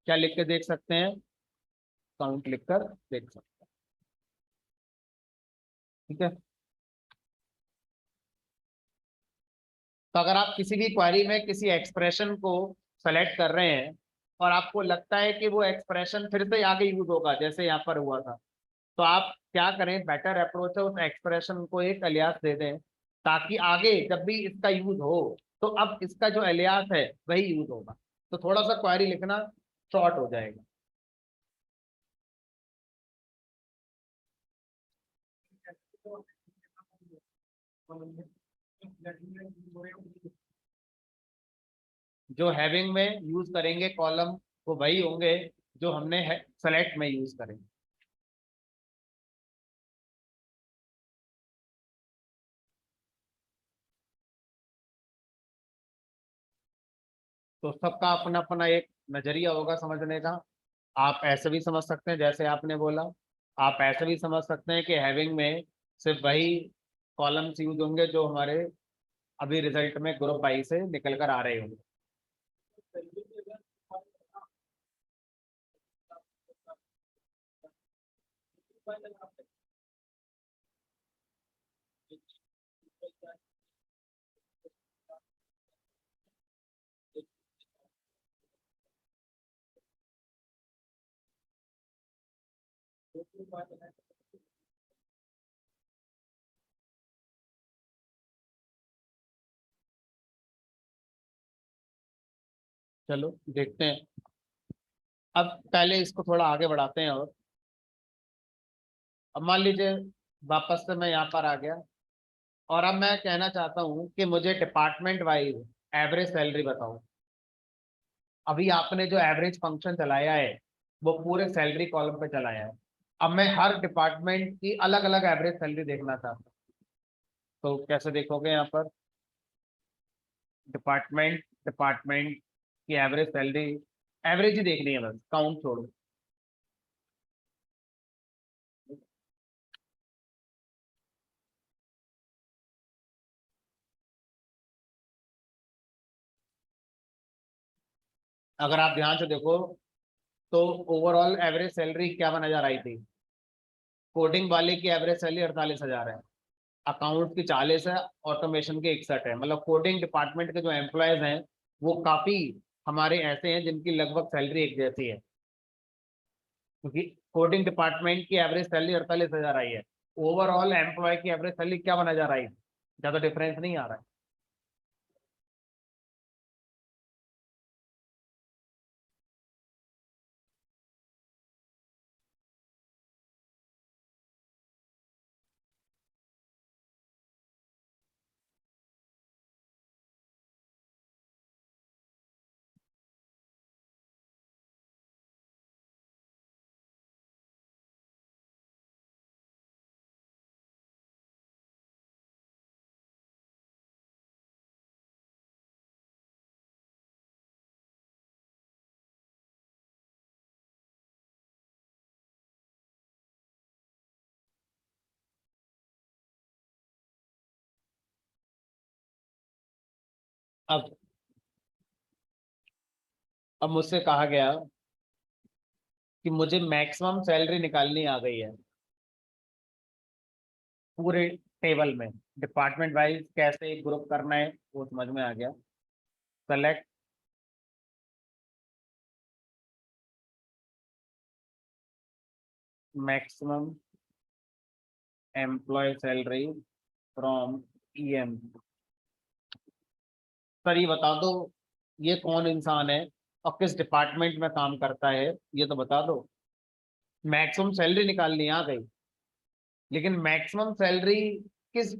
क्या लिख के देख सकते हैं, काउंट लिखकर देख सकते हैं। ठीक है, तो अगर आप किसी भी क्वेरी में किसी एक्सप्रेशन को सेलेक्ट कर रहे हैं और आपको लगता है कि वो एक्सप्रेशन फिर से आगे यूज होगा जैसे यहाँ पर हुआ था, तो आप क्या करें, बेटर अप्रोच है उस एक्सप्रेशन को एक अलियास दे दें, ताकि आगे जब भी इसका यूज हो तो अब इसका जो अलियास है वही यूज होगा, तो थोड़ा सा क्वेरी लिखना शॉर्ट हो जाएगा। जो हैविंग में यूज करेंगे कॉलम वो वही होंगे जो हमने सेलेक्ट में यूज करेंगे। तो सबका अपना अपना एक नजरिया होगा समझने का। आप ऐसे भी समझ सकते हैं जैसे आपने बोला, आप ऐसे भी समझ सकते हैं कि हैविंग में सिर्फ वही कॉलम्स यूज होंगे जो हमारे अभी रिजल्ट में ग्रुप वाइज से निकल कर आ रहे होंगे। चलो देखते हैं, अब पहले इसको थोड़ा आगे बढ़ाते हैं। और अब मान लीजिए वापस से मैं यहाँ पर आ गया और अब मैं कहना चाहता हूँ कि मुझे डिपार्टमेंट वाइज एवरेज सैलरी बताओ। अभी आपने जो एवरेज फंक्शन चलाया है वो पूरे सैलरी कॉलम पे चलाया है। अब मैं हर डिपार्टमेंट की अलग अलग एवरेज सैलरी देखना चाहता हूँ, तो कैसे देखोगे, यहाँ पर डिपार्टमेंट डिपार्टमेंट की एवरेज सैलरी, एवरेज ही देखनी है बस, काउंट छोड़ो। अगर आप ध्यान से देखो तो ओवरऑल एवरेज सैलरी क्या नजर आई थी, कोडिंग वाले की एवरेज सैलरी 48,000 है, अकाउंट की 40 है, ऑटोमेशन के 61 है। मतलब कोडिंग डिपार्टमेंट के जो एम्प्लॉयज हैं वो काफी हमारे ऐसे हैं जिनकी लगभग सैलरी एक जैसी है, क्योंकि कोडिंग डिपार्टमेंट की एवरेज सैलरी 48,000 आई है। ओवरऑल एम्प्लॉय की एवरेज सैलरी क्या नजर आई, ज्यादा डिफरेंस नहीं आ रहा है। अब अब मुझसे कहा गया कि मुझे मैक्सिमम सैलरी निकालनी आ गई है पूरे टेबल में, डिपार्टमेंट वाइज कैसे एक ग्रुप करना है वो समझ में आ गया। Select maximum employ salary from EM. Sir ये बता दो ये कौन इंसान है और किस डिपार्टमेंट में काम करता है, ये तो बता दो। मैक्सिमम सैलरी निकालनी आ गई, लेकिन मैक्सिमम सैलरी किस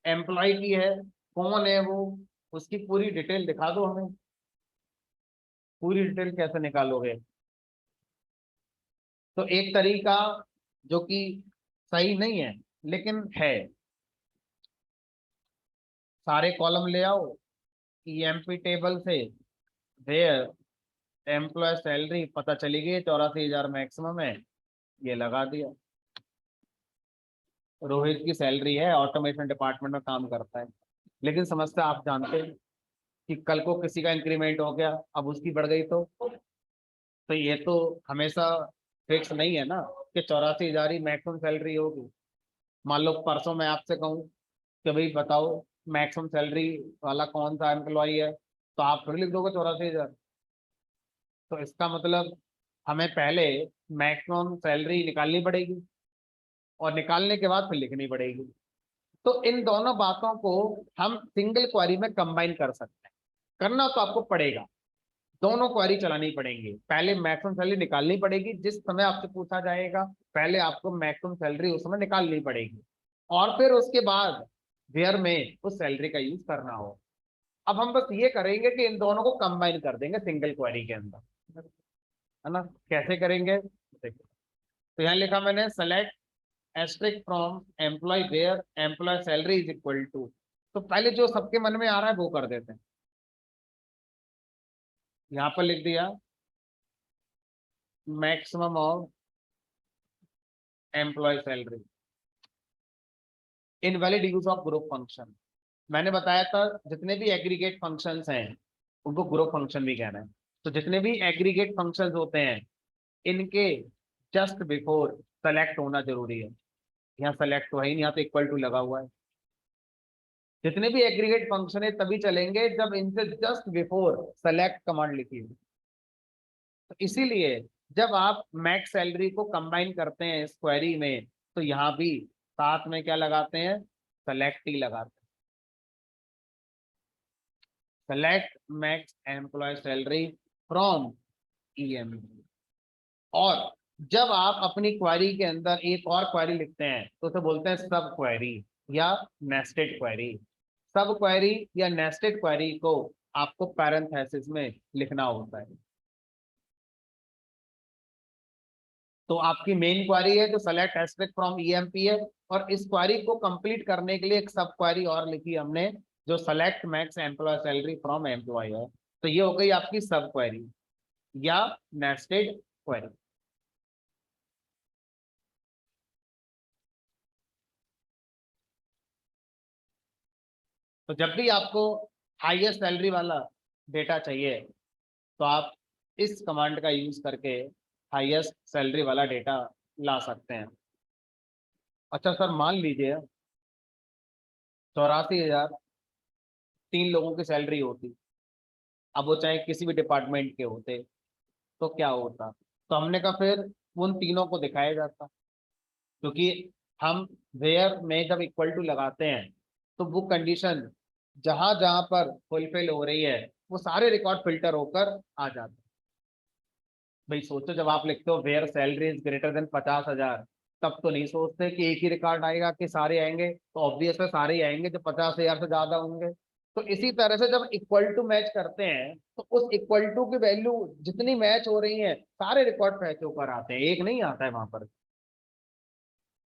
एम्प्लॉय की है, कौन है वो, उसकी पूरी डिटेल दिखा दो हमें। पूरी डिटेल कैसे निकालोगे, तो एक तरीका जो कि सही नहीं है लेकिन है, सारे कॉलम ले आओ ईएमपी टेबल से, वेयर एम्प्लॉय सैलरी पता चली गई 84,000 मैक्सिमम है, ये लगा दिया। रोहित की सैलरी है, ऑटोमेशन डिपार्टमेंट में काम करता है, लेकिन समस्या आप जानते हैं कि कल को किसी का इंक्रीमेंट हो गया, अब उसकी बढ़ गई तो ये तो हमेशा फिक्स नहीं है ना कि 84,000 ही मैक्सिमम सैलरी होगी। मान लो परसों मैं आपसे कहूँ कि भाई बताओ मैक्सिमम सैलरी वाला कौन सा एम्प्लॉई है, तो आप फिर लिख दोगे 84,000। तो इसका मतलब हमें पहले मैक्सिमम सैलरी निकालनी पड़ेगी और निकालने के बाद फिर लिखनी पड़ेगी। तो इन दोनों बातों को हम सिंगल क्वेरी में कंबाइन कर सकते हैं। करना तो आपको पड़ेगा, दोनों क्वेरी चलानी पड़ेंगी। पहले मैक्सिमम सैलरी निकालनी पड़ेगी, जिस समय आपसे पूछा जाएगा पहले आपको मैक्सिमम सैलरी उस समय निकालनी पड़ेगी, और फिर उसके बाद वेयर में उस सैलरी का यूज करना हो। अब हम बस ये करेंगे कि इन दोनों को कंबाइन कर देंगे सिंगल क्वेरी के अंदर, है ना। कैसे करेंगे देखो, तो यहाँ लिखा मैंने select asterisk from employ where employ salary is equal to. तो पहले जो सबके मन में आ रहा है वो कर देते हैं। यहाँ पर लिख दिया maximum of employ salary, invalid use of group function. मैंने बताया था जितने भी एग्रीगेट फंक्शंस हैं उनको ग्रुप फंक्शन भी कहना है। तो जितने भी एग्रीगेट फंक्शंस होते हैं इनके जस्ट बिफोर सेलेक्ट होना जरूरी है। यहाँ सेलेक्ट तो है ही नहीं, यहाँ तो इक्वल टू लगा हुआ है। जितने भी एग्रीगेट फंक्शन है तभी चलेंगे जब इनसे जस्ट बिफोर सेलेक्ट कमांड लिखी है। तो इसीलिए जब आप मैक्स सैलरी को कंबाइन करते हैं इस क्वेरी में, तो यहाँ भी साथ में क्या लगाते हैं, सेलेक्ट ही लगाते हैं। Select max employ salary from EM. और जब आप अपनी क्वेरी के अंदर एक और क्वेरी लिखते हैं तो उसे बोलते हैं सब क्वेरी या नेस्टेड क्वेरी। सब क्वेरी या नेस्टेड क्वेरी को आपको पैरेंथेसिस में लिखना होता है। तो आपकी मेन क्वेरी है जो सेलेक्ट एस्पेक्ट फ्रॉम ईएमपी है, और इस क्वेरी को कंप्लीट करने के लिए एक सब क्वेरी और लिखी हमने जो select max employ salary from employ है। तो ये हो गई आपकी सब क्वेरी या नेस्टेड क्वेरी। तो जब भी आपको हाईएस्ट सैलरी वाला डेटा चाहिए तो आप इस कमांड का यूज करके हाईएस्ट सैलरी वाला डेटा ला सकते हैं। अच्छा सर, मान लीजिए 84,000 तीन लोगों की सैलरी होती, अब वो चाहे किसी भी डिपार्टमेंट के होते, तो क्या होता। तो हमने कहा फिर उन तीनों को दिखाया जाता, क्योंकि हम वेयर में जब इक्वल टू लगाते हैं तो वो कंडीशन जहां जहां पर फुलफिल हो रही है वो सारे रिकॉर्ड फिल्टर होकर आ जाते हैं। भाई सोचो, जब आप लिखते हो where salary is greater than 50,000, तब तो नहीं सोचते कि एक ही रिकॉर्ड आएगा कि सारे आएंगे, तो ऑब्वियस है सारे ही आएंगे जो 50,000 से ज्यादा होंगे। तो इसी तरह से जब इक्वल टू मैच करते हैं तो उस इक्वल टू की वैल्यू जितनी मैच हो रही है सारे रिकॉर्ड मैच होकर आते हैं, एक नहीं आता है वहां पर।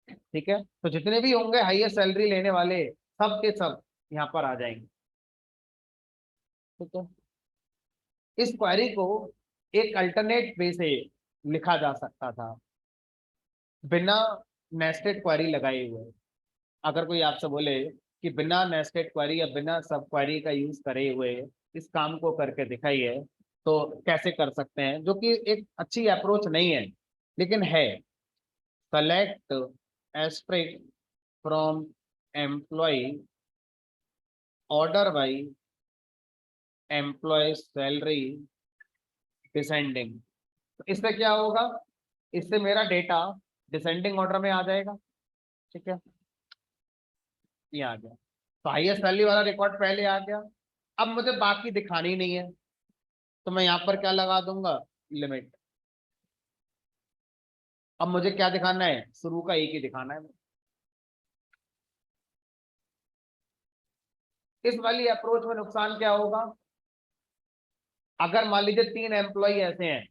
ठीक है, तो जितने भी होंगे हाईएस्ट सैलरी लेने वाले सब के सब यहाँ पर आ जाएंगे। ठीक है, इस क्वेरी को एक अल्टरनेट वे से लिखा जा सकता था बिना नेस्टेड क्वेरी लगाए हुए। अगर कोई आपसे बोले कि बिना नेस्टेड क्वेरी या बिना सब क्वेरी का यूज करे हुए इस काम को करके दिखाइए, तो कैसे कर सकते हैं, जो कि एक अच्छी अप्रोच नहीं है लेकिन है। Select asterisk from employ order by employ salary descending. तो इससे क्या होगा, इससे मेरा डेटा डिसेंडिंग ऑर्डर में आ जाएगा। ठीक है, ये आ गया, तो हाईएस्ट सैलरी वाला रिकॉर्ड पहले आ गया। अब मुझे बाकी दिखानी नहीं है, तो मैं यहाँ पर क्या लगा दूंगा, लिमिट। अब मुझे क्या दिखाना है, शुरू का एक ही दिखाना है। इस वाली अप्रोच में नुकसान क्या होगा, अगर मान लीजिए तीन एम्प्लॉय ऐसे हैं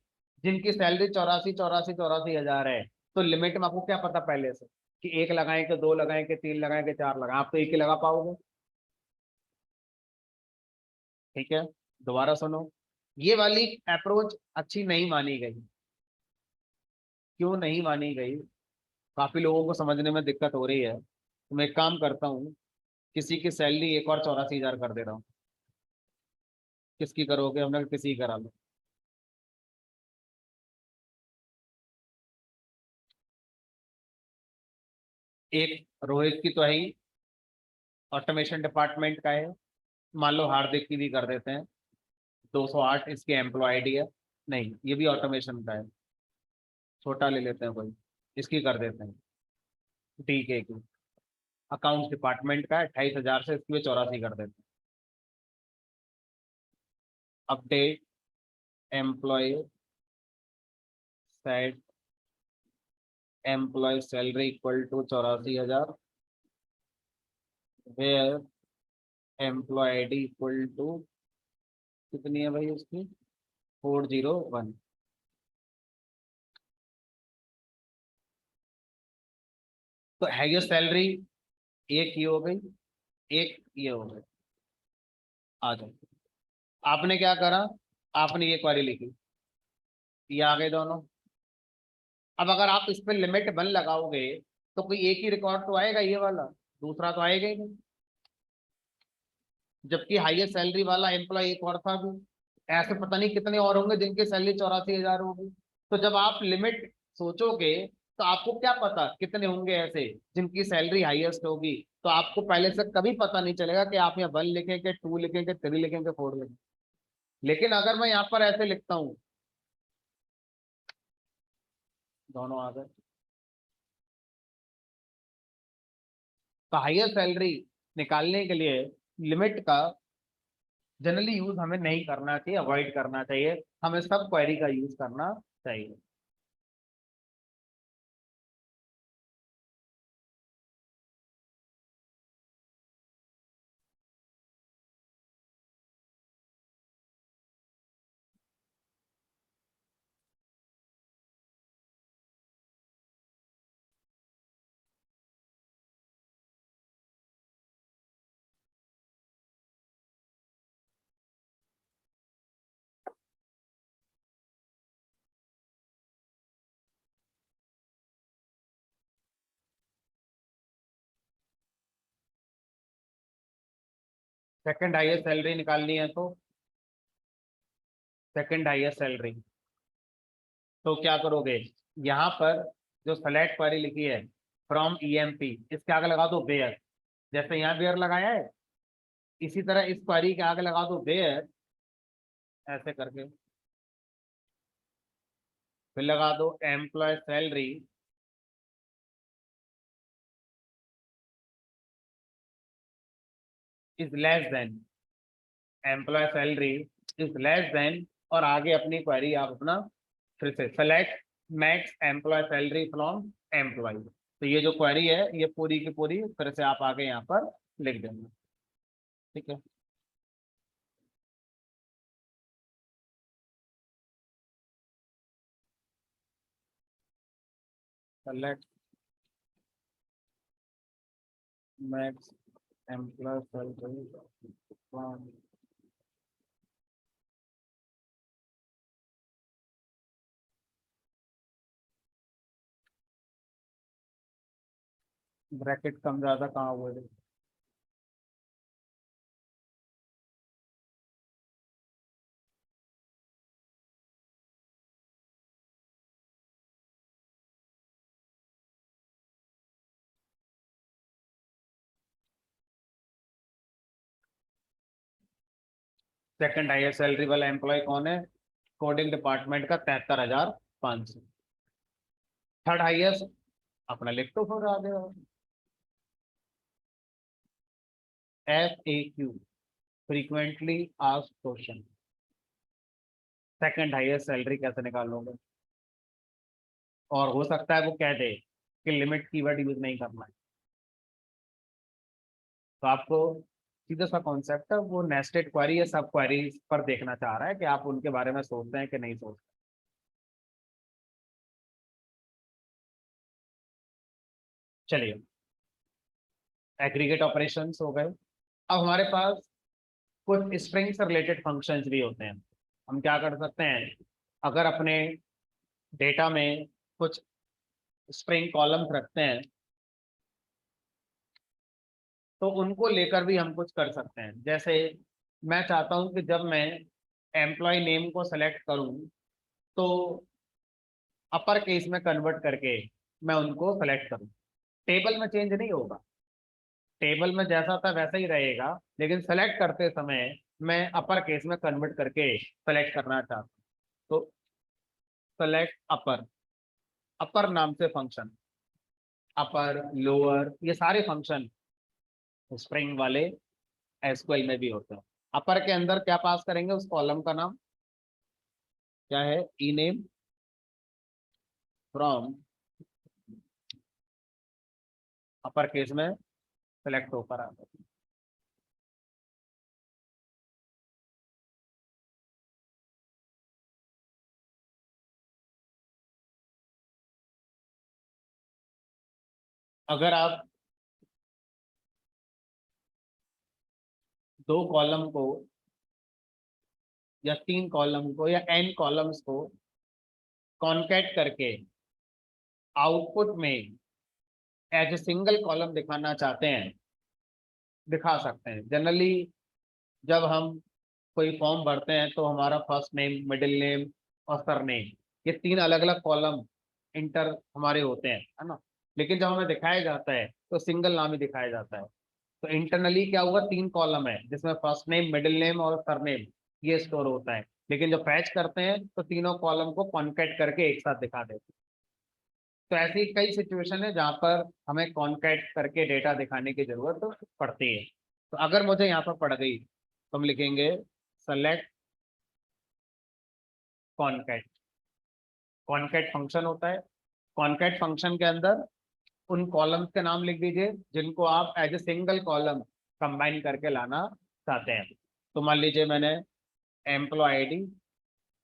जिनकी सैलरी 84,000 है, तो लिमिट में आपको क्या पता पहले से कि एक लगाएं कि दो लगाएं कि तीन लगाएं कि चार लगाएं, आप तो एक ही लगा पाओगे। ठीक है, दोबारा सुनो, ये वाली अप्रोच अच्छी नहीं मानी गई। क्यों नहीं मानी गई, काफी लोगों को समझने में दिक्कत हो रही है। तो मैं एक काम करता हूँ, किसी की सैलरी एक और 84,000 कर दे रहा हूँ। किसकी करोगे? हमने किसी की करा लो। एक रोहित की तो है ही, ऑटोमेशन डिपार्टमेंट का है। मान लो हार्दिक की भी कर देते हैं, 208 इसकी एम्प्लॉय आईडी है। नहीं, ये भी ऑटोमेशन का है, छोटा ले लेते हैं कोई, इसकी कर देते हैं। ठीक है की अकाउंट्स डिपार्टमेंट का है, 28,000 से इसकी भी 84 कर देते हैं। Update employ set employ salary equal to 84,000, where employ ID equal to कितनी है भाई उसकी, 401। तो है ये सैलरी, एक ये हो गई, एक ये हो गई। आ जाओ। आपने क्या करा, आपने ये क्वेरी लिखी, ये आ गए दोनों। अब अगर आप इस पे लिमिट 1 लगाओगे तो कोई एक ही रिकॉर्ड तो आएगा ये वाला, दूसरा तो आएगा ही नहीं। जबकि हाईएस्ट सैलरी वाला एम्प्लॉय एक और था भी, ऐसे पता नहीं कितने और होंगे जिनकी सैलरी 84,000 होगी। तो जब आप लिमिट सोचोगे तो आपको क्या पता कितने होंगे ऐसे जिनकी सैलरी हाईएस्ट होगी। तो आपको पहले से कभी पता नहीं चलेगा कि आप यहाँ 1 लिखेंगे, 2 लिखेंगे, 3 लिखेंगे, 4 लिखेंगे। लेकिन अगर मैं यहाँ पर ऐसे लिखता हूँ, दोनों आ गए, तो हाईएस्ट सैलरी निकालने के लिए लिमिट का जनरली यूज हमें नहीं करना चाहिए, अवॉइड करना चाहिए। हमें सब क्वेरी का यूज करना चाहिए। सेकंड हाईएस्ट सैलरी निकालनी है तो सेकंड हाईएस्ट सैलरी, तो क्या करोगे, यहाँ पर जो सेलेक्ट क्वेरी लिखी है फ्रॉम ईएमपी, इसके आगे लगा दो वेयर। जैसे यहाँ वेयर लगाया है, इसी तरह इस क्वेरी के आगे लगा दो वेयर, ऐसे करके। फिर लगा दो employ salary is less than, employ salary is less than, और आगे अपनी क्वेरी आप अपना फिर से select max employ salary from employ. तो ये जो क्वेरी है ये पूरी की पूरी फिर से आप आगे यहाँ पर लिख देंगे। ठीक है। Select max employ salary from, bracket कम ज्यादा कहाँ हुए। सेकंड हाईएस्ट सैलरी वाला एम्प्लॉय कौन है, कोडिंग डिपार्टमेंट का 73,500। थर्ड हाईएस्ट अपना लिख तो फिर आ गया, FAQ frequently asked question. Second highest salary कैसे निकालोगे, और हो सकता है वो कह दे कि लिमिट कीवर्ड यूज नहीं करना है, तो आपको सीधा सा कॉन्सेप्ट है वो नेस्टेड क्वेरी या सब क्वेरी पर देखना चाह रहा है कि आप उनके बारे में सोचते हैं कि नहीं सोचते। चलिए, एग्रीगेट ऑपरेशंस हो गए। अब हमारे पास कुछ स्ट्रिंग से रिलेटेड फंक्शंस भी होते हैं। हम क्या कर सकते हैं, अगर अपने डेटा में कुछ स्ट्रिंग कॉलम्स रखते हैं, तो उनको लेकर भी हम कुछ कर सकते हैं। जैसे मैं चाहता हूं कि जब मैं एम्प्लॉय नेम को सेलेक्ट करूं तो अपर केस में कन्वर्ट करके मैं उनको सेलेक्ट करूं। टेबल में चेंज नहीं होगा, टेबल में जैसा था वैसा ही रहेगा, लेकिन सेलेक्ट करते समय मैं अपर केस में कन्वर्ट करके सेलेक्ट करना चाहता हूँ। तो सेलेक्ट अपर, अपर नाम से फंक्शन, अपर लोअर ये सारे फंक्शन स्प्रिंग वाले एसक्यूएल में भी होते हैं। अपर के अंदर क्या पास करेंगे, उस कॉलम का नाम क्या है, ई नेम फ्रॉम अपर केस में सेलेक्ट होकर आता है। अगर आप दो कॉलम को या तीन कॉलम को या एन कॉलम्स को कॉन्कैट करके आउटपुट में एज ए सिंगल कॉलम दिखाना चाहते हैं, दिखा सकते हैं। जनरली जब हम कोई फॉर्म भरते हैं तो हमारा फर्स्ट नेम, मिडिल नेम और सरनेम, ये तीन अलग अलग कॉलम इंटर हमारे होते हैं, है ना। लेकिन जब हमें दिखाया जाता है तो सिंगल नाम ही दिखाया जाता है। तो इंटरनली क्या हुआ, तीन कॉलम है जिसमें फर्स्ट नेम, मिडिल नेम और सरनेम ये स्टोर होता है। लेकिन जब फैच करते हैं तो तीनों कॉलम को कॉन्कैट करके एक साथ दिखा देते हैं। तो ऐसी कई सिचुएशन है जहाँ पर हमें कॉन्कैट करके डेटा दिखाने की जरूरत पड़ती है। तो अगर मुझे यहाँ पर पड़ गई तो हम लिखेंगे सेलेक्ट कॉन्कैट। कॉन्कैट फंक्शन होता है, कॉन्कैट फंक्शन के अंदर उन कॉलम्स के नाम लिख दीजिए जिनको आप as a single column combine करके लाना चाहते हैं। तो मान लीजिए मैंने एम्प्लॉय आईडी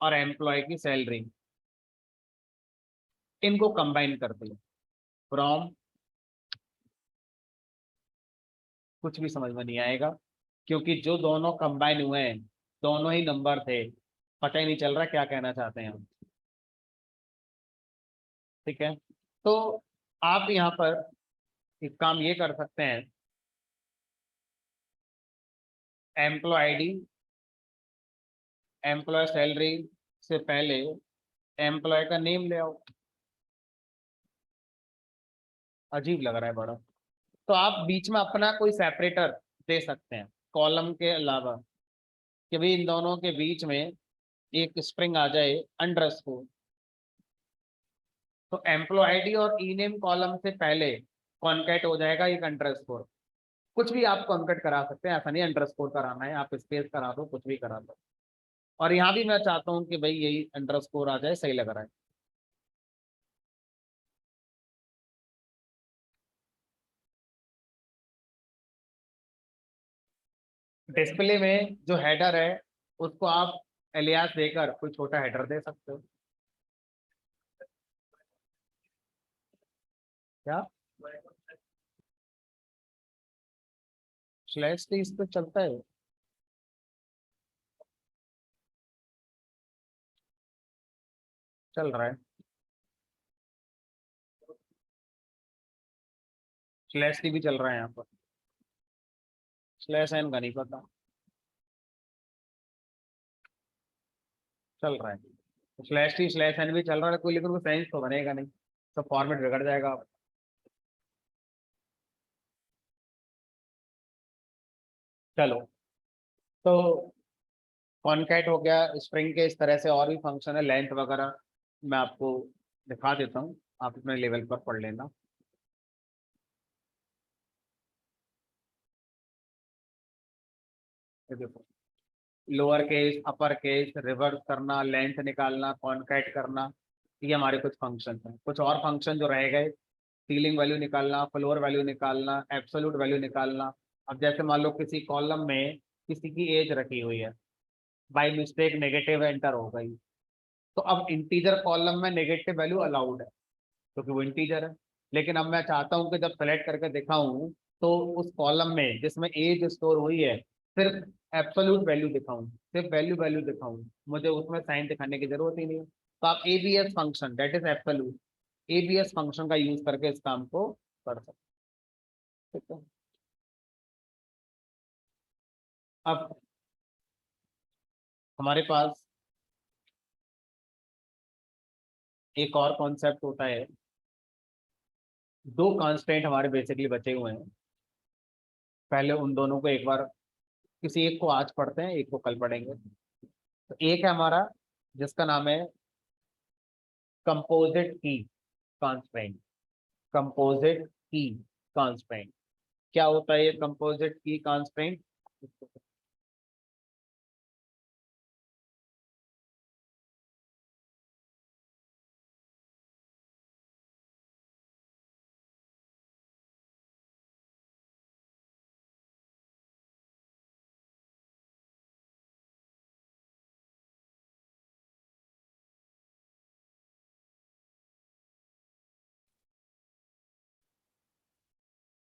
और एम्प्लॉय की सैलरी इनको कंबाइन कर दिया फ्रॉम, कुछ भी समझ में नहीं आएगा क्योंकि जो दोनों कंबाइन हुए हैं दोनों ही नंबर थे, पता ही नहीं चल रहा क्या कहना चाहते हैं हम। ठीक है, तो आप यहाँ पर एक काम ये कर सकते हैं, एम्प्लॉय आईडी एम्प्लॉय सैलरी से पहले एम्प्लॉय का नेम ले आओ। अजीब लग रहा है बड़ा। तो आप बीच में अपना कोई सेपरेटर दे सकते हैं कॉलम के अलावा, कि भाई इन दोनों के बीच में एक स्ट्रिंग आ जाए अंडरस्कोर। तो एम्प्लॉय आईडी और ई नेम कॉलम से पहले कॉन्कैट हो जाएगा एक अंडरस्कोर। कुछ भी आप कॉन्कैट करा सकते हैं, ऐसा नहीं अंडरस्कोर कराना है, आप स्पेस करा दो, कुछ भी करा दो। और यहाँ भी मैं चाहता हूँ कि भाई यही अंडरस्कोर आ जाए, सही लग रहा है। डिस्प्ले में जो हेडर है उसको आप एलियास देकर कोई छोटा हेडर दे सकते हो। क्या स्लैश टी इस पे चलता है? चल रहा है, स्लैश टी भी चल रहा है यहाँ पर, स्लैश एन का नहीं पता, चल रहा है। स्लैश टी स्लैश एन भी चल रहा है कोई, लेकिन कोई सेंस तो बनेगा नहीं, सब फॉर्मेट बिगड़ जाएगा। चलो, तो कॉनकैट हो गया, स्प्रिंग के इस तरह से और भी फंक्शन है, लेंथ वगैरह मैं आपको दिखा देता हूँ, आप अपने लेवल पर पढ़ लेना। ये देखो, lower case, upper case, reverse करना, लेंथ निकालना, कॉनकैट करना, ये हमारे कुछ फंक्शन हैं। कुछ और फंक्शन जो रह गए, सीलिंग वैल्यू निकालना, फ्लोर वैल्यू निकालना, एब्सोल्यूट वैल्यू निकालना। अब जैसे मान लो किसी कॉलम में किसी की एज रखी हुई है, बाई मिस्टेक नेगेटिव एंटर हो गई, तो अब इंटीजर कॉलम में नेगेटिव वैल्यू अलाउड है क्योंकि वो इंटीजर है। लेकिन अब मैं चाहता हूं कि जब सेलेक्ट करके दिखाऊं तो उस कॉलम में जिसमें एज स्टोर हुई है सिर्फ एब्सोल्यूट वैल्यू दिखाऊं, सिर्फ वैल्यू वैल्यू दिखाऊं, मुझे उसमें साइन दिखाने की जरूरत ही नहीं है। तो आप ABS function, that is absolute, ABS function का यूज करके इस काम को कर सकते हैं। ठीक है। अब हमारे पास एक और कॉन्सेप्ट होता है, दो कांस्टेंट हमारे बेसिकली बचे हुए हैं। पहले उन दोनों को एक बार, किसी एक को आज पढ़ते हैं, एक को कल पढ़ेंगे। तो एक है हमारा जिसका नाम है composite key constant. Composite key constant क्या होता है? ये कंपोजिट की कांस्टेंट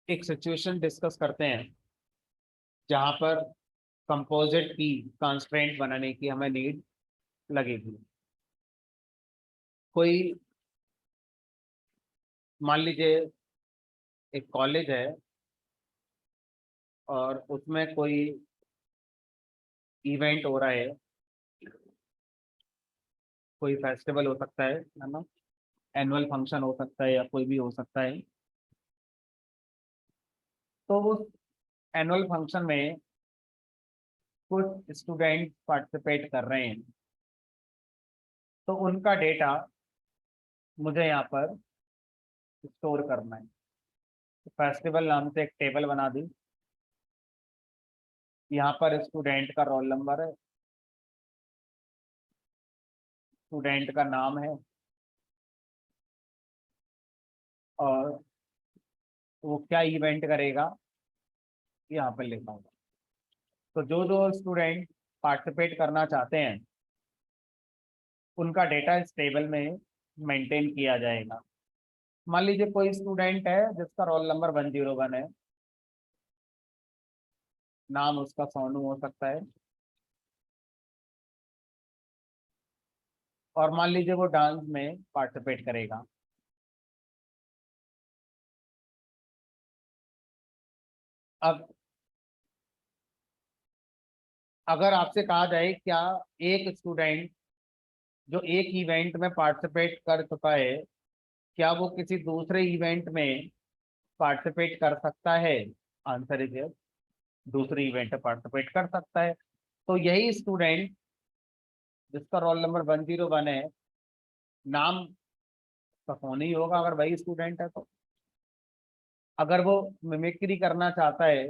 एक सिचुएशन डिस्कस करते हैं जहां पर कंपोजिट की कांस्टेंट बनाने की हमें नीड लगेगी। कोई, मान लीजिए एक कॉलेज है और उसमें कोई इवेंट हो रहा है, कोई फेस्टिवल हो सकता है ना, एनुअल फंक्शन हो सकता है या कोई भी हो सकता है। तो उस एनुअल फंक्शन में कुछ स्टूडेंट पार्टिसिपेट कर रहे हैं, तो उनका डेटा मुझे यहाँ पर स्टोर करना है। फेस्टिवल नाम से एक टेबल बना दी। यहाँ पर स्टूडेंट का रोल नंबर है, स्टूडेंट का नाम है और वो क्या इवेंट करेगा यहाँ पर लिखा होगा। तो जो जो स्टूडेंट पार्टिसिपेट करना चाहते हैं उनका डेटा इस टेबल में मेंटेन किया जाएगा। मान लीजिए कोई स्टूडेंट है जिसका रोल नंबर 101 है, नाम उसका सोनू हो सकता है, और मान लीजिए वो डांस में पार्टिसिपेट करेगा। अब अगर आपसे कहा जाए क्या एक स्टूडेंट जो एक इवेंट में पार्टिसिपेट कर चुका है, क्या वो किसी दूसरे इवेंट में पार्टिसिपेट कर सकता है? आंसर इज यस, दूसरे इवेंट में पार्टिसिपेट कर सकता है। तो यही स्टूडेंट जिसका रोल नंबर 101 है, नाम तो फोन ही होगा अगर वही स्टूडेंट है। तो अगर वो मिमिक्री करना चाहता है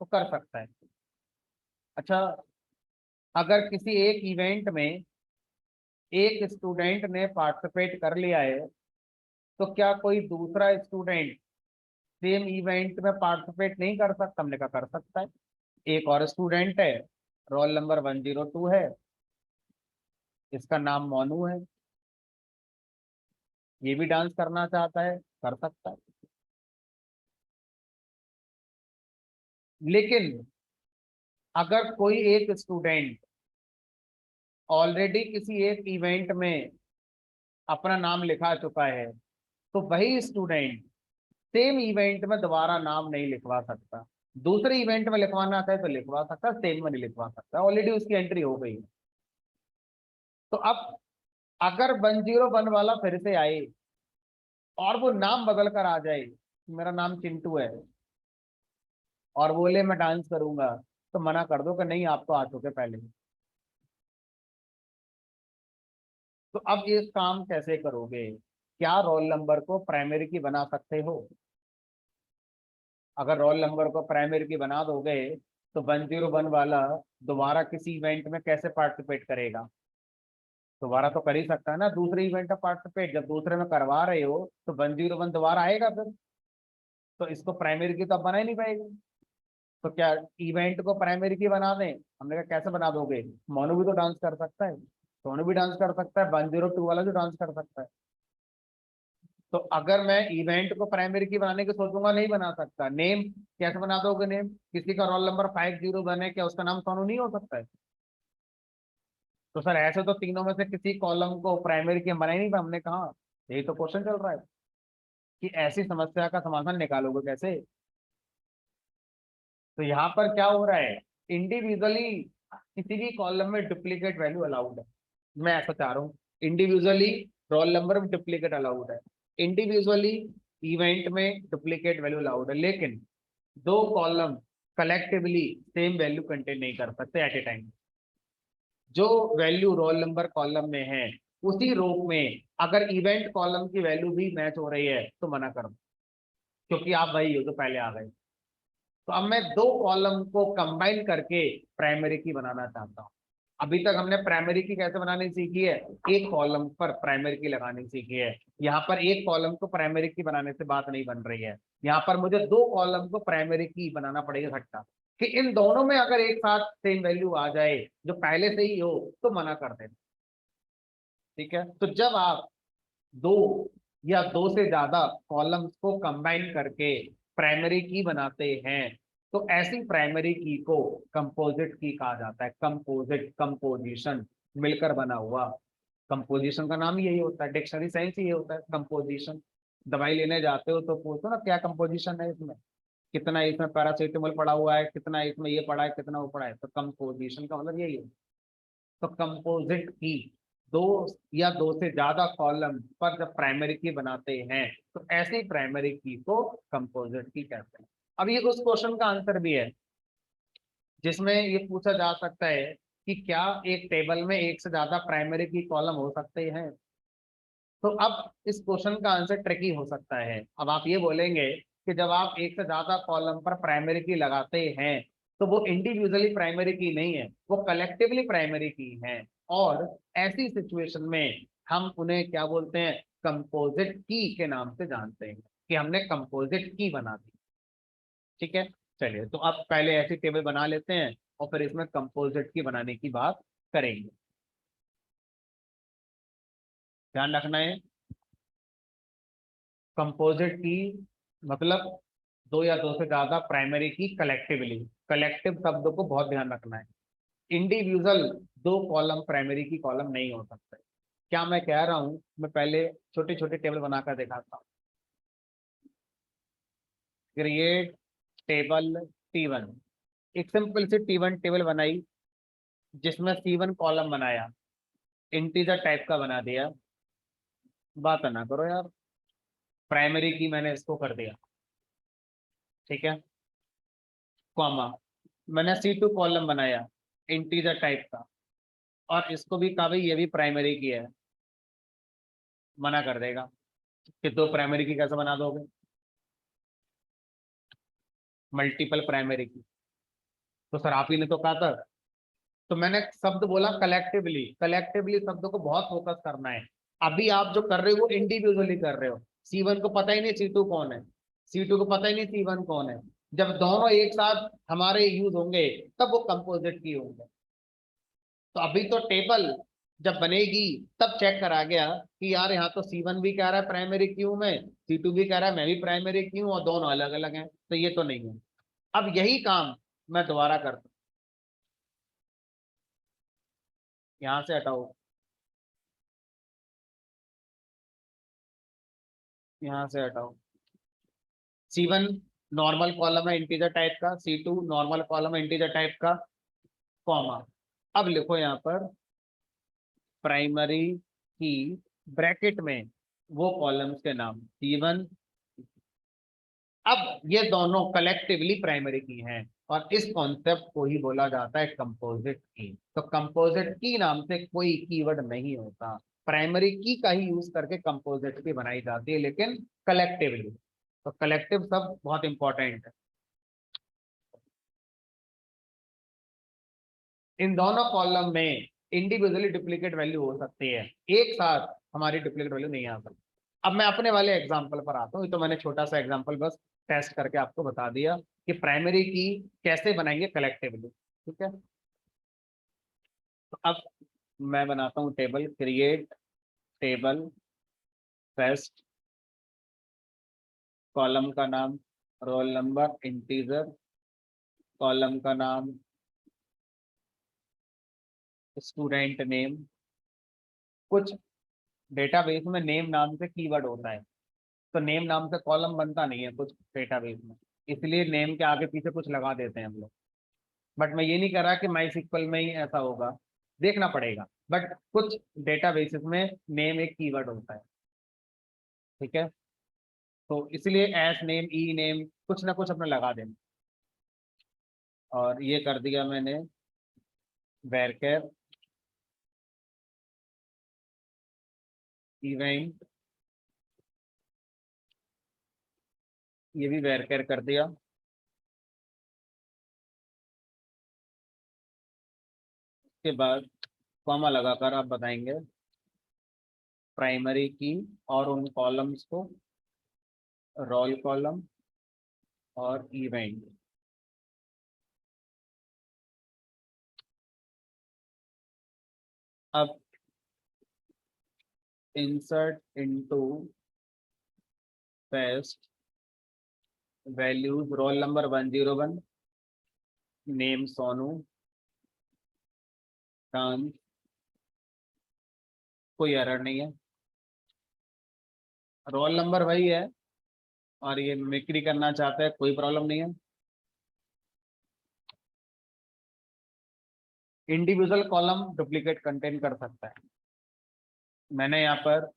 तो कर सकता है। अच्छा, अगर किसी एक इवेंट में एक स्टूडेंट ने पार्टिसिपेट कर लिया है, तो क्या कोई दूसरा स्टूडेंट सेम इवेंट में पार्टिसिपेट नहीं कर सकता? हमने कहा कर सकता है। एक और स्टूडेंट है, रोल नंबर 102 है, इसका नाम मोनू है, ये भी डांस करना चाहता है, कर सकता है। लेकिन अगर कोई एक स्टूडेंट ऑलरेडी किसी एक इवेंट में अपना नाम लिखा चुका है, तो वही स्टूडेंट सेम इवेंट में दोबारा नाम नहीं लिखवा सकता। दूसरे इवेंट में लिखवाना चाहे तो लिखवा सकता, सेम में नहीं लिखवा सकता, ऑलरेडी उसकी एंट्री हो गई। तो अब अगर 101 वाला फिर से आए और वो नाम बदल कर आ जाए, मेरा नाम चिंटू है, और बोले मैं डांस करूंगा, तो मना कर दो कि नहीं आप तो आ चुके पहले। तो अब ये काम कैसे करोगे? क्या रोल नंबर को प्राइमरी की बना सकते हो? अगर रोल नंबर को प्राइमरी की बना दोगे तो 101 वाला दोबारा किसी इवेंट में कैसे पार्टिसिपेट करेगा? दोबारा तो कर ही सकता है ना दूसरे इवेंट में पार्टिसिपेट। जब दूसरे में करवा रहे हो तो 101 दोबारा आएगा फिर। तो इसको प्राइमरी की तो अब बना ही नहीं पाएगी। तो क्या इवेंट को प्राइमरी की बना दें? हमने कहा कैसे बना दोगे? मोनू भी तो डांस कर सकता है, सोनू भी डांस कर सकता है, 102 वाला भी डांस कर सकता है। तो अगर मैं इवेंट को प्राइमरी की बनाने की सोचूंगा, नहीं बना सकता। नेम कैसे बना दोगे? नेम, किसी का रोल नंबर 501 है, क्या उसका नाम सोनू नहीं हो सकता है? तो सर ऐसे तो तीनों में से किसी कॉलम को प्राइमरी की बना ही नहीं। हमने कहा यही तो क्वेश्चन चल रहा है कि ऐसी समस्या का समाधान निकालोगे कैसे। तो यहाँ पर क्या हो रहा है, इंडिविजुअली किसी भी कॉलम में डुप्लीकेट वैल्यू अलाउड है। मैं ऐसा चाह रहा हूँ, इंडिविजुअली रोल नंबर में डुप्लीकेट अलाउड है, इंडिविजुअली इवेंट में डुप्लीकेट वैल्यू अलाउड है, लेकिन दो column collectively same value contain नहीं कर सकते एट ए टाइम। जो वैल्यू रोल नंबर कॉलम में है उसी रो में अगर इवेंट कॉलम की वैल्यू भी मैच हो रही है तो मना कर दो, क्योंकि आप वही हो जो पहले आ गए। तो अब मैं दो कॉलम को कंबाइन करके प्राइमरी की बनाना चाहता हूँ। अभी तक हमने प्राइमरी की कैसे बनानी सीखी है, एक कॉलम पर प्राइमरी की लगानी सीखी है। यहाँ पर एक कॉलम को प्राइमरी की बनाने से बात नहीं बन रही है, यहाँ पर मुझे दो कॉलम को प्राइमरी की बनाना पड़ेगा इकट्ठा, कि इन दोनों में अगर एक साथ सेम वैल्यू आ जाए जो पहले से ही हो तो मना कर देना। ठीक है, तो जब आप दो या दो से ज्यादा कॉलम्स को कंबाइन करके प्राइमरी की बनाते हैं तो ऐसी प्राइमरी की को कंपोजिट की कहा जाता है। कंपोजिट, कंपोजिशन, मिलकर बना हुआ। कंपोजिशन का नाम यही होता है, डिक्शनरी साइंस ही ये होता है कंपोजिशन। दवाई लेने जाते हो तो पूछो ना क्या कंपोजिशन है इसमें, कितना इसमें पैरासीटामोल पड़ा हुआ है, कितना इसमें ये पड़ा है, कितना वो पड़ा है, तो कंपोजिशन का मतलब यही है। तो कंपोजिट की दो या दो से ज्यादा कॉलम पर जब प्राइमरी की बनाते हैं तो ऐसी प्राइमरी की को कंपोजिट की कहते हैं। अब ये उस क्वेश्चन का आंसर भी है जिसमें ये पूछा जा सकता है कि क्या एक टेबल में एक से ज्यादा प्राइमरी की कॉलम हो सकते हैं। तो अब इस क्वेश्चन का आंसर ट्रिकी हो सकता है। अब आप ये बोलेंगे कि जब आप एक से ज्यादा कॉलम पर प्राइमरी की लगाते हैं तो वो इंडिविजुअली प्राइमरी की नहीं है, वो कलेक्टिवली प्राइमरी की है, और ऐसी सिचुएशन में हम उन्हें क्या बोलते हैं, कंपोजिट की के नाम से जानते हैं कि हमने कंपोजिट की बना दी। ठीक है, चलिए तो अब पहले ऐसी टेबल बना लेते हैं और फिर इसमें कंपोजिट की बनाने की बात करेंगे। ध्यान रखना है, कंपोजिट की मतलब दो या दो से ज्यादा प्राइमरी की कलेक्टिवली। कलेक्टिव शब्द को बहुत ध्यान रखना है, इंडिविजुअल दो कॉलम प्राइमरी की कॉलम नहीं हो सकते। क्या मैं कह रहा हूं, मैं पहले छोटे छोटे टेबल बनाकर दिखाता हूँ। क्रिएट टेबल T1, एक सिंपल सी T1 टेबल बनाई जिसमें C1 कॉलम बनाया, इंटीजर टाइप का बना दिया। बात ना करो यार, प्राइमरी की मैंने इसको कर दिया। ठीक है, कॉमा, मैंने C2 कॉलम बनाया इंटीजर टाइप का और इसको भी कहा भाई ये भी प्राइमरी की है। मना कर देगा कि दो प्राइमरी की कैसे बना दोगे, मल्टीपल प्राइमरी की। तो सर आप ही ने तो कहा था। तो मैंने शब्द बोला कलेक्टिवली, कलेक्टिवली शब्द को बहुत फोकस करना है। अभी आप जो कर रहे हो वो इंडिविजुअली कर रहे हो। C1 को पता ही नहीं C2 कौन है, C2 को पता ही नहीं C1 कौन है। जब दोनों एक साथ हमारे यूज होंगे तब वो कंपोजिट की होंगे। तो अभी तो टेबल जब बनेगी तब चेक करा गया कि यार यहाँ तो C1 भी कह रहा है प्राइमरी क्यू में, C2 भी कह रहा है मैं भी प्राइमरी क्यू, और दोनों अलग अलग हैं, तो ये तो नहीं है। अब यही काम मैं दोबारा करता हूँ, यहाँ से हटाओ, यहाँ से हटाओ। C1 नॉर्मल कॉलम है इंटीजर टाइप का, C2 नॉर्मल कॉलम है इंटीजर टाइप का, कॉमा। अब लिखो यहाँ पर प्राइमरी की ब्रैकेट में वो कॉलम्स के नाम C1। अब ये दोनों कलेक्टिवली प्राइमरी की हैं और इस कॉन्सेप्ट को ही बोला जाता है कंपोजिट की। तो कंपोजिट की नाम से कोई कीवर्ड नहीं होता, प्राइमरी की का ही यूज करके कंपोजिट की बनाई जाती है, लेकिन कलेक्टिवली। तो कलेक्टिव शब्द बहुत इंपॉर्टेंट है। इन दोनों कॉलम में इंडिविजुअली डुप्लीकेट वैल्यू हो सकती है, एक साथ हमारी डुप्लीकेट वैल्यू नहीं आ सकती। अब मैं अपने वाले एग्जांपल पर आता हूँ, तो मैंने छोटा सा एग्जांपल बस टेस्ट करके आपको बता दिया कि प्राइमरी की कैसे बनाएंगे कलेक्टिवली। ठीक है, तो अब मैं बनाता हूँ table, create table first, column का नाम रोल नंबर इंटीजर, कॉलम का नाम स्टूडेंट नेम। कुछ डेटाबेस में नेम नाम से कीवर्ड होता है, तो नेम नाम से कॉलम बनता नहीं है कुछ डेटाबेस में। इसलिए नेम के आगे पीछे कुछ लगा देते हैं हम लोग। बट मैं ये नहीं कर रहा कि माई सिक्वल में ही ऐसा होगा, देखना पड़ेगा। बट कुछ डेटाबेसेस में नेम एक कीवर्ड होता है, ठीक है। तो इसलिए एस नेम, ई नेम, कुछ ना कुछ अपने लगा देना। और ये कर दिया मैंने वेरकेर इवेंट, ये भी वेरकेर कर दिया। उसके बाद कॉमा लगाकर आप बताएंगे प्राइमरी की और उन कॉलम्स को रोल कॉलम और इवेंट। अब insert into paste values roll number 101, name Sonu, dance, कोई एरर नहीं है, रोल नंबर वही है और ये मिमिक्री करना चाहता है, कोई प्रॉब्लम नहीं है। इंडिविजुअल कॉलम डुप्लीकेट कंटेन कर सकता है। मैंने यहाँ पर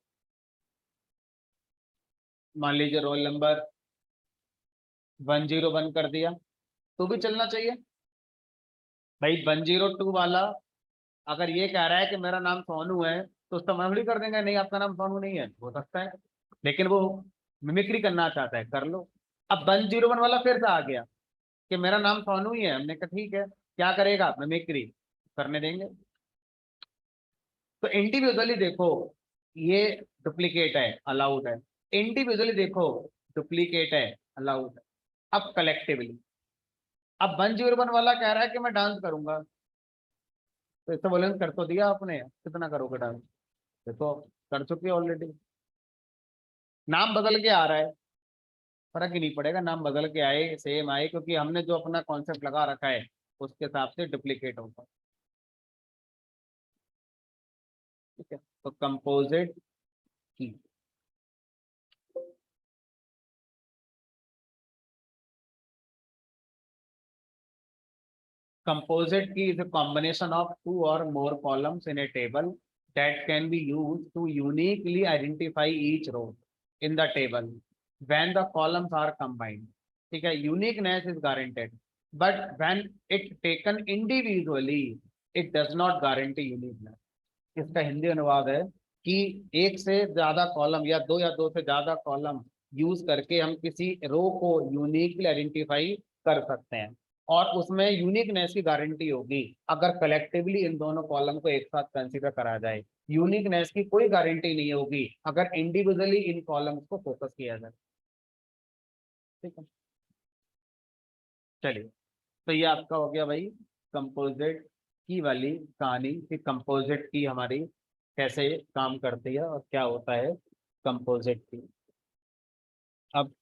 मान लीजिए रोल नंबर 101 कर दिया, तो भी चलना चाहिए भाई। 102 वाला अगर ये कह रहा है कि मेरा नाम सोनू है, तो उसका मना थोड़ी कर देंगे नहीं आपका नाम सोनू नहीं है, हो सकता है। लेकिन वो मिमिक्री करना चाहता है, कर लो। अब 101 वाला फिर से आ गया कि मेरा नाम सोनू ही है, हमने कहा ठीक है, क्या करेगा, मिमिक्री करने देंगे। तो इंडिविजुअली देखो ये डुप्लीकेट है, अलाउड है। इंडिविजुअली देखो डुप्लीकेट है, अलाउड है। अब कलेक्टिवली, अब 101 वाला कह रहा है कि मैं डांस करूंगा, तो इससे बोले कर तो दिया आपने, कितना करोगे डांस, देखो कर चुके ऑलरेडी। नाम बदल के आ रहा है, फर्क ही नहीं पड़ेगा, नाम बदल के आए सेम आए, क्योंकि हमने जो अपना कॉन्सेप्ट लगा रखा है उसके हिसाब से डुप्लीकेट होगा। ठीक है, तो composite key, composite key is a combination of two or more columns in a table that can be used to uniquely identify each row in the table when the columns are combined. ठीक है, uniqueness is guaranteed, but when it taken individually it does not guarantee uniqueness. इसका हिंदी अनुवाद है कि एक से ज्यादा कॉलम या दो से ज्यादा कॉलम यूज करके हम किसी रो को यूनिकली आइडेंटिफाई कर सकते हैं, और उसमें यूनिकनेस की गारंटी होगी अगर कलेक्टिवली इन दोनों कॉलम को एक साथ कंसीडर करा जाए। यूनिकनेस की कोई गारंटी नहीं होगी अगर इंडिविजुअली इन कॉलम्स को फोकस किया जाए। ठीक है, चलिए, तो ये आपका हो गया भाई कंपोजिट की वाली कहानी कि कंपोजिट की हमारी कैसे काम करती है और क्या होता है कंपोजिट की। अब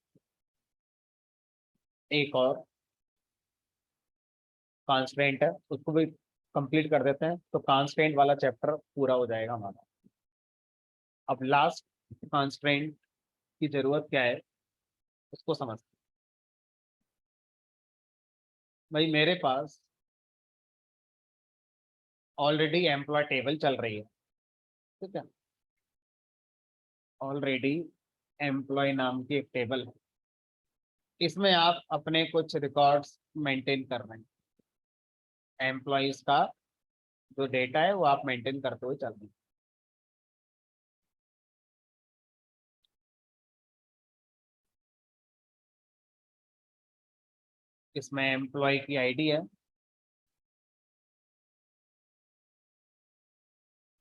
एक और कॉन्स्टेंट है, उसको भी कंप्लीट कर देते हैं, तो कॉन्स्टेंट वाला चैप्टर पूरा हो जाएगा हमारा। अब लास्ट कॉन्स्टेंट की जरूरत क्या है उसको समझते हैं। भाई मेरे पास ऑलरेडी एम्प्लॉय टेबल चल रही है, ठीक है, ऑलरेडी एम्प्लॉय नाम की एक टेबल है, इसमें आप अपने कुछ रिकॉर्ड्स मेंटेन कर रहे हैं। एम्प्लॉयज का जो डेटा है वो आप मेंटेन करते हुए चल रहे हैं। इसमें एम्प्लॉय की आईडी है,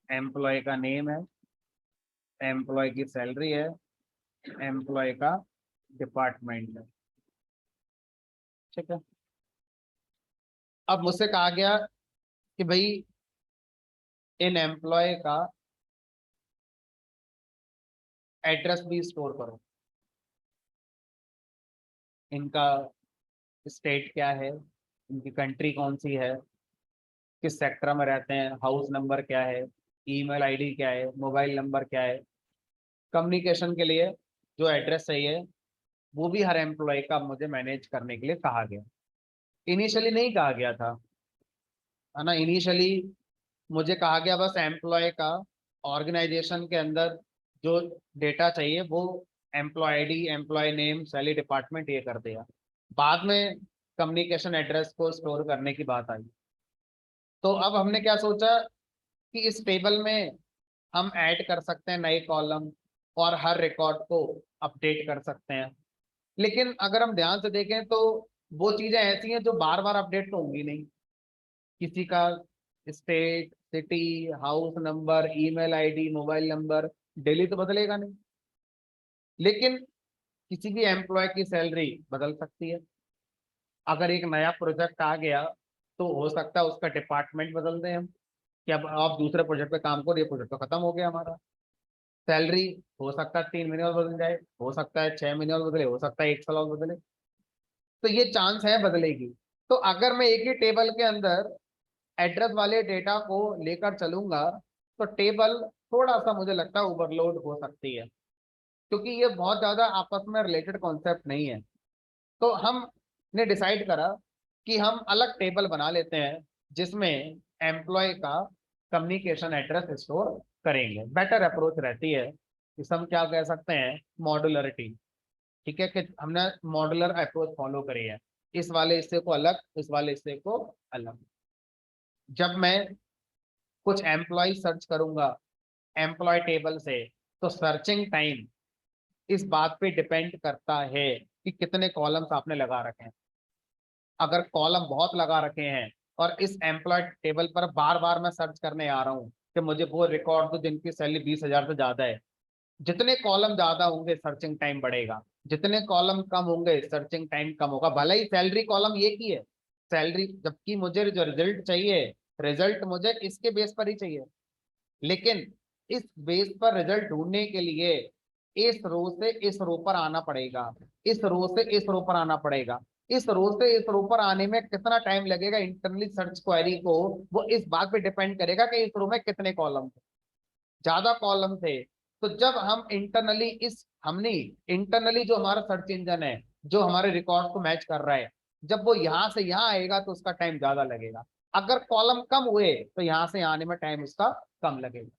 एम्प्लॉय का नेम है, एम्प्लॉय की सैलरी है, एम्प्लॉय का डिपार्टमेंट है। ठीक है, अब मुझसे कहा गया कि भाई इन एम्प्लॉय का एड्रेस भी स्टोर करो, इनका स्टेट क्या है, इनकी कंट्री कौन सी है, किस सेक्टर में रहते हैं, हाउस नंबर क्या है, ईमेल आईडी क्या है, मोबाइल नंबर क्या है, कम्युनिकेशन के लिए जो एड्रेस चाहिए वो भी हर एम्प्लॉय का मुझे मैनेज करने के लिए कहा गया। इनिशियली नहीं कहा गया था, है ना। इनिशियली मुझे कहा गया बस एम्प्लॉय का ऑर्गेनाइजेशन के अंदर जो डेटा चाहिए वो employ ID, employ name, salary department ये कर दिया। बाद में कम्युनिकेशन एड्रेस को स्टोर करने की बात आई। तो अब हमने क्या सोचा कि इस टेबल में हम ऐड कर सकते हैं नए कॉलम और हर रिकॉर्ड को अपडेट कर सकते हैं। लेकिन अगर हम ध्यान से देखें तो वो चीजें ऐसी हैं जो बार बार अपडेट तो होंगी नहीं। किसी का state, city, house number, email ID, mobile number daily तो बदलेगा नहीं। लेकिन किसी भी एम्प्लॉय की सैलरी बदल सकती है। अगर एक नया प्रोजेक्ट आ गया तो हो सकता है उसका डिपार्टमेंट बदल दें हम, कि अब आप दूसरे प्रोजेक्ट पे काम करो, ये प्रोजेक्ट तो खत्म हो गया हमारा। सैलरी हो सकता है 3 महीने में बदल जाए, हो सकता है 6 महीने में बदले, हो सकता है 1 साल में बदले। तो ये चांस है बदलेगी। तो अगर मैं एक ही टेबल के अंदर एड्रेस वाले डेटा को लेकर चलूंगा तो टेबल थोड़ा सा मुझे लगता है ओवरलोड हो सकती है, क्योंकि ये बहुत ज्यादा आपस में रिलेटेड कॉन्सेप्ट नहीं है। तो हमने डिसाइड करा कि हम अलग टेबल बना लेते हैं जिसमें एम्प्लॉय का कम्युनिकेशन एड्रेस स्टोर करेंगे। बेटर अप्रोच रहती है। इस हम क्या कह सकते हैं, मॉड्युलरिटी। ठीक है, कि हमने मॉड्यूलर अप्रोच फॉलो करी है। इस वाले हिस्से को अलग, इस वाले हिस्से को अलग। जब मैं कुछ एम्प्लॉय सर्च करूंगा एम्प्लॉय टेबल से, तो सर्चिंग टाइम इस बात पे डिपेंड करता है कि कितने कॉलम्स आपने लगा रखे हैं। अगर कॉलम बहुत लगा रखे हैं और इस एम्प्लॉय टेबल पर बार बार मैं सर्च करने आ रहा हूँ कि मुझे वो रिकॉर्ड दो जिनकी सैलरी 20,000 से ज्यादा है, जितने कॉलम ज्यादा होंगे सर्चिंग टाइम बढ़ेगा, जितने कॉलम कम होंगे सर्चिंग टाइम कम होगा। भले ही सैलरी कॉलम एक ही है, सैलरी, जबकि मुझे जो रिजल्ट चाहिए, रिजल्ट मुझे इसके बेस पर ही चाहिए। लेकिन इस बेस पर रिजल्ट ढूंढने के लिए इस रो से इस रो पर आना पड़ेगा, इस रो से इस रो पर आना पड़ेगा। इस रो से इस रो पर आने में कितना टाइम लगेगा इंटरनली सर्च क्वेरी को, वो इस बात पे डिपेंड करेगा कि इस रो में कितने कॉलम थे। ज्यादा कॉलम थे तो जब हम इंटरनली इस हमने इंटरनली जो हमारा सर्च इंजन है जो हमारे रिकॉर्ड को मैच कर रहा है, जब वो यहां से यहां आएगा तो उसका टाइम ज्यादा लगेगा। अगर कॉलम कम हुए तो यहां से आने में टाइम उसका कम लगेगा।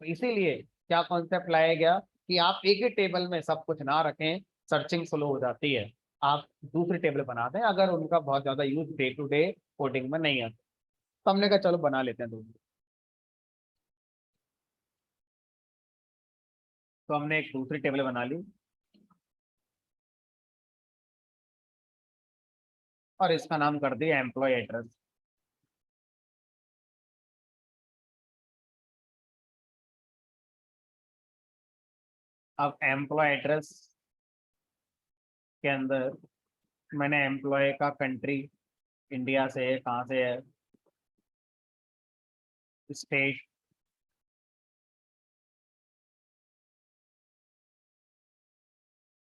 तो इसीलिए क्या कॉन्सेप्ट लाया गया कि आप एक ही टेबल में सब कुछ ना रखें, सर्चिंग स्लो हो जाती है। आप दूसरी टेबल बना दें अगर उनका बहुत ज्यादा use day to day coding में नहीं है। तो हमने कहा चलो बना लेते हैं दूसरी। तो हमने एक दूसरी टेबल बना ली और इसका नाम कर दिया एम्प्लॉय एड्रेस। अब एम्प्लॉय एड्रेस के अंदर मैंने एम्प्लॉय का कंट्री इंडिया से है, कहाँ से है, स्टेट,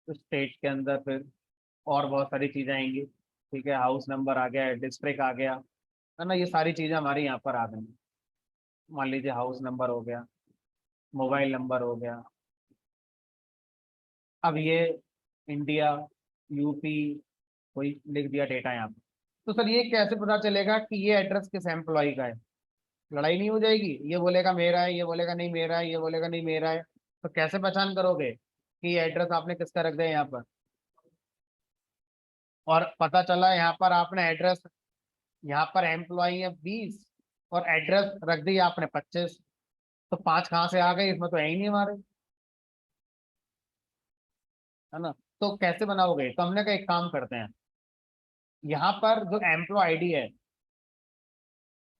स्टेट के अंदर फिर और बहुत सारी चीज़ें आएंगी। ठीक है, हाउस नंबर आ गया, डिस्ट्रिक्ट आ गया, है ना। ये सारी चीज़ें हमारी यहाँ पर आ गई। मान लीजिए हाउस नंबर हो गया, मोबाइल नंबर हो गया। अब ये इंडिया, यूपी, कोई लिख दिया डेटा यहाँ पे। तो सर ये कैसे पता चलेगा कि ये एड्रेस किस एम्प्लॉय का है? लड़ाई नहीं हो जाएगी? ये बोलेगा मेरा है, ये बोलेगा नहीं मेरा है, ये बोलेगा नहीं मेरा है। तो कैसे पहचान करोगे कि ये एड्रेस आपने किसका रख दिया यहाँ पर? और पता चला यहाँ पर आपने एड्रेस, यहाँ पर एम्प्लॉई है 20 और एड्रेस रख दिया आपने 25। तो 5 कहाँ से आ गए? इसमें तो है ही नहीं हमारे, है ना। तो कैसे बनाओगे? तो हमने कहा एक काम करते हैं, यहाँ पर जो एम्प्लॉय आईडी है,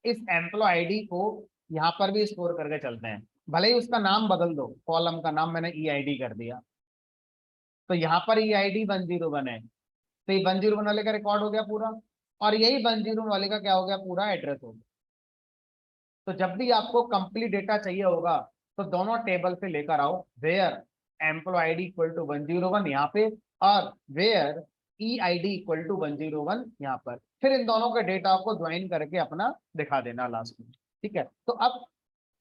इस एम्प्लॉय आईडी को यहाँ पर भी स्टोर करके चलते हैं। भले ही उसका नाम बदल दो, कॉलम का नाम मैंने ई आई डी कर दिया, तो यहाँ पर ई आई डी 101 है, तो ये 101 वाले का रिकॉर्ड हो गया पूरा, और यही 101 वाले का क्या हो गया, पूरा एड्रेस हो गया। तो जब भी आपको कंप्लीट डेटा चाहिए होगा तो दोनों टेबल से लेकर आओ, where employ ID equal to 101 यहाँ पे, और where E I D equal to 101 यहाँ पर। फिर इन दोनों के डेटा को ज्वाइन करके अपना दिखा देना लास्ट में। ठीक है, तो अब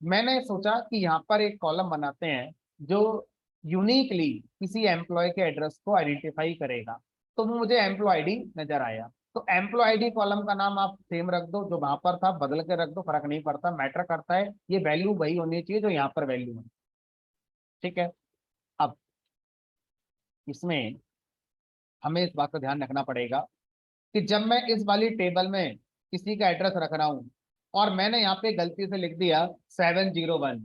मैंने सोचा कि यहाँ पर एक कॉलम बनाते हैं जो यूनिकली किसी एम्प्लॉय के एड्रेस को आइडेंटिफाई करेगा, तो वो मुझे एम्प्लॉय आईडी नजर आया। तो एम्प्लॉय आईडी कॉलम का नाम आप सेम रख दो, जो वहां पर था बदल के रख दो, फर्क नहीं पड़ता, मैटर करता है ये वैल्यू वही होनी चाहिए जो यहाँ पर वैल्यू है। ठीक है। अब इसमें हमें इस बात का ध्यान रखना पड़ेगा कि जब मैं इस वाली टेबल में किसी का एड्रेस रख रहा हूं और मैंने यहाँ पे गलती से लिख दिया 701,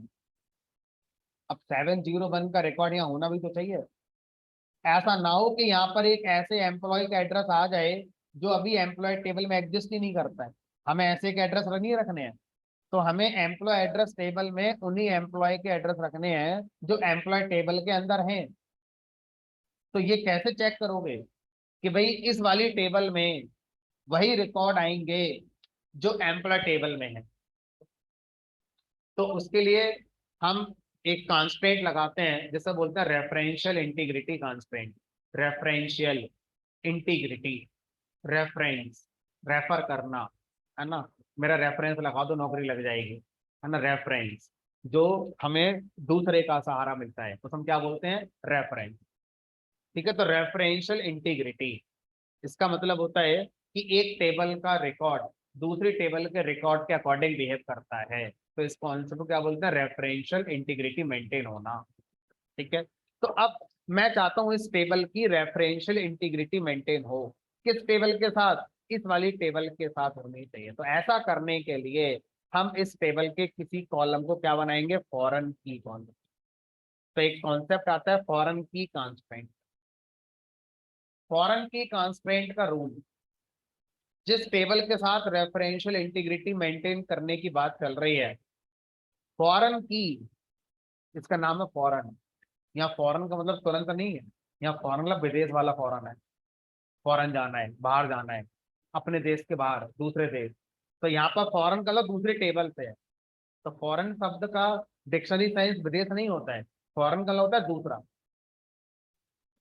अब 701 का रिकॉर्ड यहाँ होना भी तो चाहिए। ऐसा ना हो कि यहाँ पर एक ऐसे एम्प्लॉय का एड्रेस आ जाए जो अभी एम्प्लॉय टेबल में एग्जिस्ट ही नहीं करता है। हमें ऐसे के एड्रेस नहीं रखने हैं। तो हमें एम्प्लॉय एड्रेस टेबल में उन्हीं एम्प्लॉय के एड्रेस रखने हैं जो एम्प्लॉय टेबल के अंदर हैं। तो ये कैसे चेक करोगे कि भाई इस वाली टेबल में वही रिकॉर्ड आएंगे जो एम्प्लॉय टेबल में है? तो उसके लिए हम एक कांस्टेंट लगाते हैं जिसे बोलते हैं referential integrity constant. Referential integrity, reference, refer करना, है ना। मेरा रेफरेंस लगा दो नौकरी लग जाएगी, है ना। रेफरेंस जो हमें दूसरे का सहारा मिलता है तो हम क्या बोलते हैं? रेफरेंस। ठीक है। तो रेफरेंशियल इंटीग्रिटी इसका मतलब होता है कि एक टेबल का रिकॉर्ड दूसरी टेबल के रिकॉर्ड के अकॉर्डिंग बिहेव करता है। तो इस कॉन्सेप्ट को क्या बोलते हैं? रेफरेंशियल इंटीग्रिटी मेंटेन होना। ठीक है। तो अब मैं चाहता हूं इस टेबल की रेफरेंशियल इंटीग्रिटी मेंटेन हो। किस टेबल के साथ? इस वाली टेबल के साथ होनी चाहिए। तो ऐसा करने के लिए हम इस टेबल के किसी कॉलम को क्या बनाएंगे? फॉरेन की कॉलम। तो एक कॉन्सेप्ट आता है फॉरेन की कांस्टेंट। फॉरेन की कांस्टेंट का रूल, जिस टेबल के साथ रेफरेंशियल इंटीग्रिटी मेंटेन करने की बात चल रही है, फॉरेन की, इसका नाम है फॉरेन। यहाँ फॉरेन का मतलब तुरंत नहीं है। यहाँ फॉरेन मतलब विदेश वाला फॉरेन है। फॉरेन जाना है, बाहर जाना है, अपने देश के बाहर दूसरे देश। तो यहाँ पर फॉरेन का मतलब दूसरे टेबल से है। तो फॉरेन शब्द का डिक्शनरी साइंस विदेश नहीं होता है, फॉरेन का मतलब होता है दूसरा।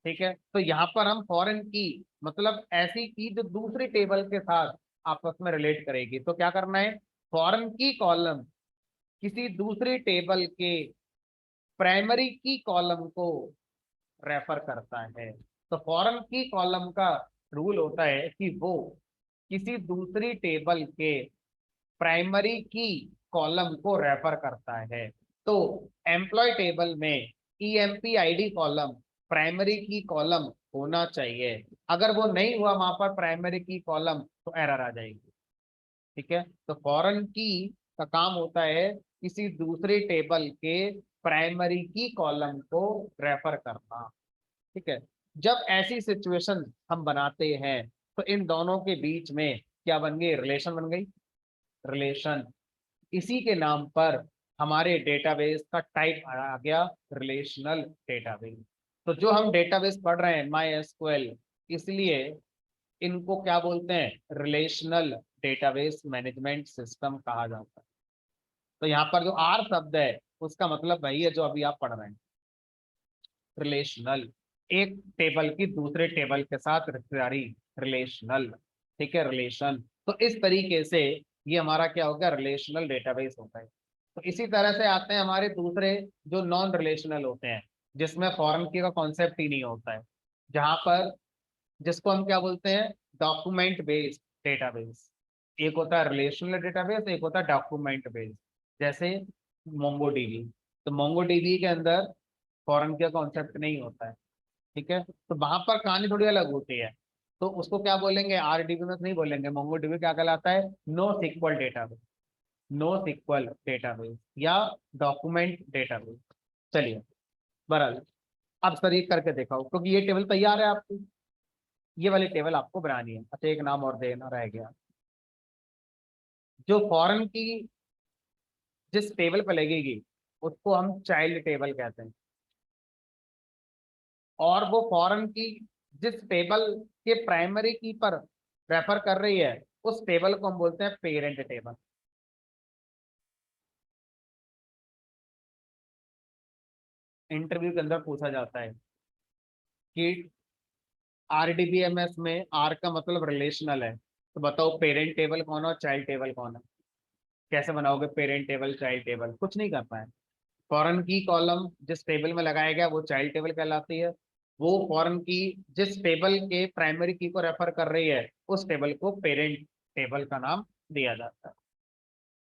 ठीक है। तो यहाँ पर हम फॉरेन की मतलब ऐसी की जो दूसरी टेबल के साथ आपस में रिलेट करेगी। तो क्या करना है? फॉरेन की कॉलम किसी दूसरी टेबल के प्राइमरी की कॉलम को रेफर करता है। तो फॉरेन की कॉलम का रूल होता है कि वो किसी दूसरी टेबल के प्राइमरी की कॉलम को रेफर करता है। तो एम्प्लॉय टेबल में ईएमपी आईडी कॉलम प्राइमरी की कॉलम होना चाहिए। अगर वो नहीं हुआ वहां पर प्राइमरी की कॉलम तो एरर आ जाएगी। ठीक है। तो फॉरेन की का काम होता है किसी दूसरी टेबल के प्राइमरी की कॉलम को रेफर करना। ठीक है। जब ऐसी सिचुएशन हम बनाते हैं तो इन दोनों के बीच में क्या बन गई? रिलेशन बन गई। रिलेशन, इसी के नाम पर हमारे डेटाबेस का टाइप आ गया रिलेशनल डेटाबेस। तो जो हम डेटाबेस पढ़ रहे हैं माई एसक्यूएल, इसलिए इनको क्या बोलते हैं? रिलेशनल डेटाबेस मैनेजमेंट सिस्टम कहा जाता है। तो यहाँ पर जो आर शब्द है उसका मतलब वही है जो अभी आप पढ़ रहे हैं, रिलेशनल। एक टेबल की दूसरे टेबल के साथ रिश्तेदारी, रिलेशनल। ठीक है, रिलेशन। तो इस तरीके से ये हमारा क्या होगा? रिलेशनल डेटाबेस होता है। तो इसी तरह से आते हैं हमारे दूसरे जो नॉन रिलेशनल होते हैं, जिसमें फॉरेन की का कॉन्सेप्ट ही नहीं होता है, जहां पर जिसको हम क्या बोलते हैं? Document based database. एक होता है रिलेशनल डेटाबेस, एक होता है डॉक्यूमेंट बेस्ड। जैसे मोंगोडीबी। तो मोंगोडीबी के अंदर फॉरेन का कॉन्सेप्ट नहीं होता है। ठीक है। तो वहां पर कहानी थोड़ी अलग होती है। तो उसको क्या बोलेंगे? आरडीबी में नहीं बोलेंगे, मोंगोडीबी क्या कहलाता है? No sequel database. No sequel database या डॉक्यूमेंट डेटाबेस। चलिए, बहरहाल अब सर ये करके देखा क्योंकि ये टेबल तैयार है आपकी, ये वाली टेबल आपको बनानी है। अच्छा, एक नाम और देना रह गया। जो फॉरेन की जिस टेबल पर लगेगी उसको हम चाइल्ड टेबल कहते हैं, और वो फॉरेन की जिस टेबल के प्राइमरी की पर रेफर कर रही है उस टेबल को हम बोलते हैं पेरेंट टेबल। इंटरव्यू के अंदर पूछा जाता है कि आरडीबीएमएस में आर का मतलब रिलेशनल है, तो बताओ पेरेंट टेबल कौन है और चाइल्ड टेबल कौन है? कैसे बनाओगे पेरेंट टेबल चाइल्ड टेबल? कुछ नहीं करना है। फॉरेन की कॉलम जिस टेबल में लगाया गया वो चाइल्ड टेबल कहलाती है। वो फॉरेन की जिस टेबल के प्राइमरी की को रेफर कर रही है उस टेबल को पेरेंट टेबल का नाम दिया जाता है।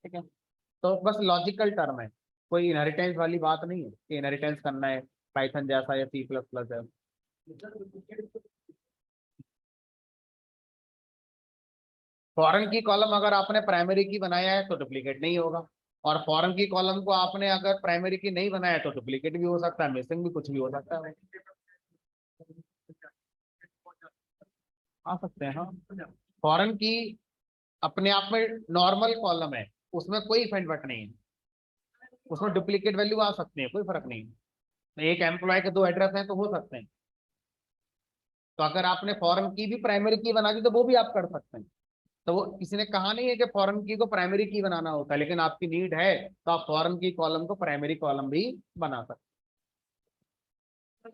ठीक है, तो बस लॉजिकल टर्म है, कोई इनहेरिटेंस वाली बात नहीं है कि इनहेरिटेंस करना है पाइथन जैसा या C++ है। फॉरेन की कॉलम अगर आपने प्राइमरी की बनाया है तो डुप्लीकेट नहीं होगा, और फॉरेन की कॉलम को आपने अगर प्राइमरी की नहीं बनाया तो डुप्लीकेट भी हो सकता है, मिसिंग भी कुछ भी हो सकता है। आ सकते हैं हाँ। फॉरेन की अपने आप में नॉर्मल कॉलम है, उसमें कोई इफेक्ट नहीं है, उसमें डुप्लीकेट वैल्यू आ सकती है, कोई फर्क नहीं है। एक एम्प्लॉय के दो एड्रेस हैं तो हो सकते हैं, तो अगर आपने फॉरेन की भी प्राइमरी की बना दी तो वो भी आप कर सकते हैं। तो वो किसी ने कहा नहीं है कि फॉरेन की को प्राइमरी की बनाना होता है, लेकिन आपकी नीड है तो आप फॉरेन की कॉलम को प्राइमरी कॉलम भी बना सकते हैं।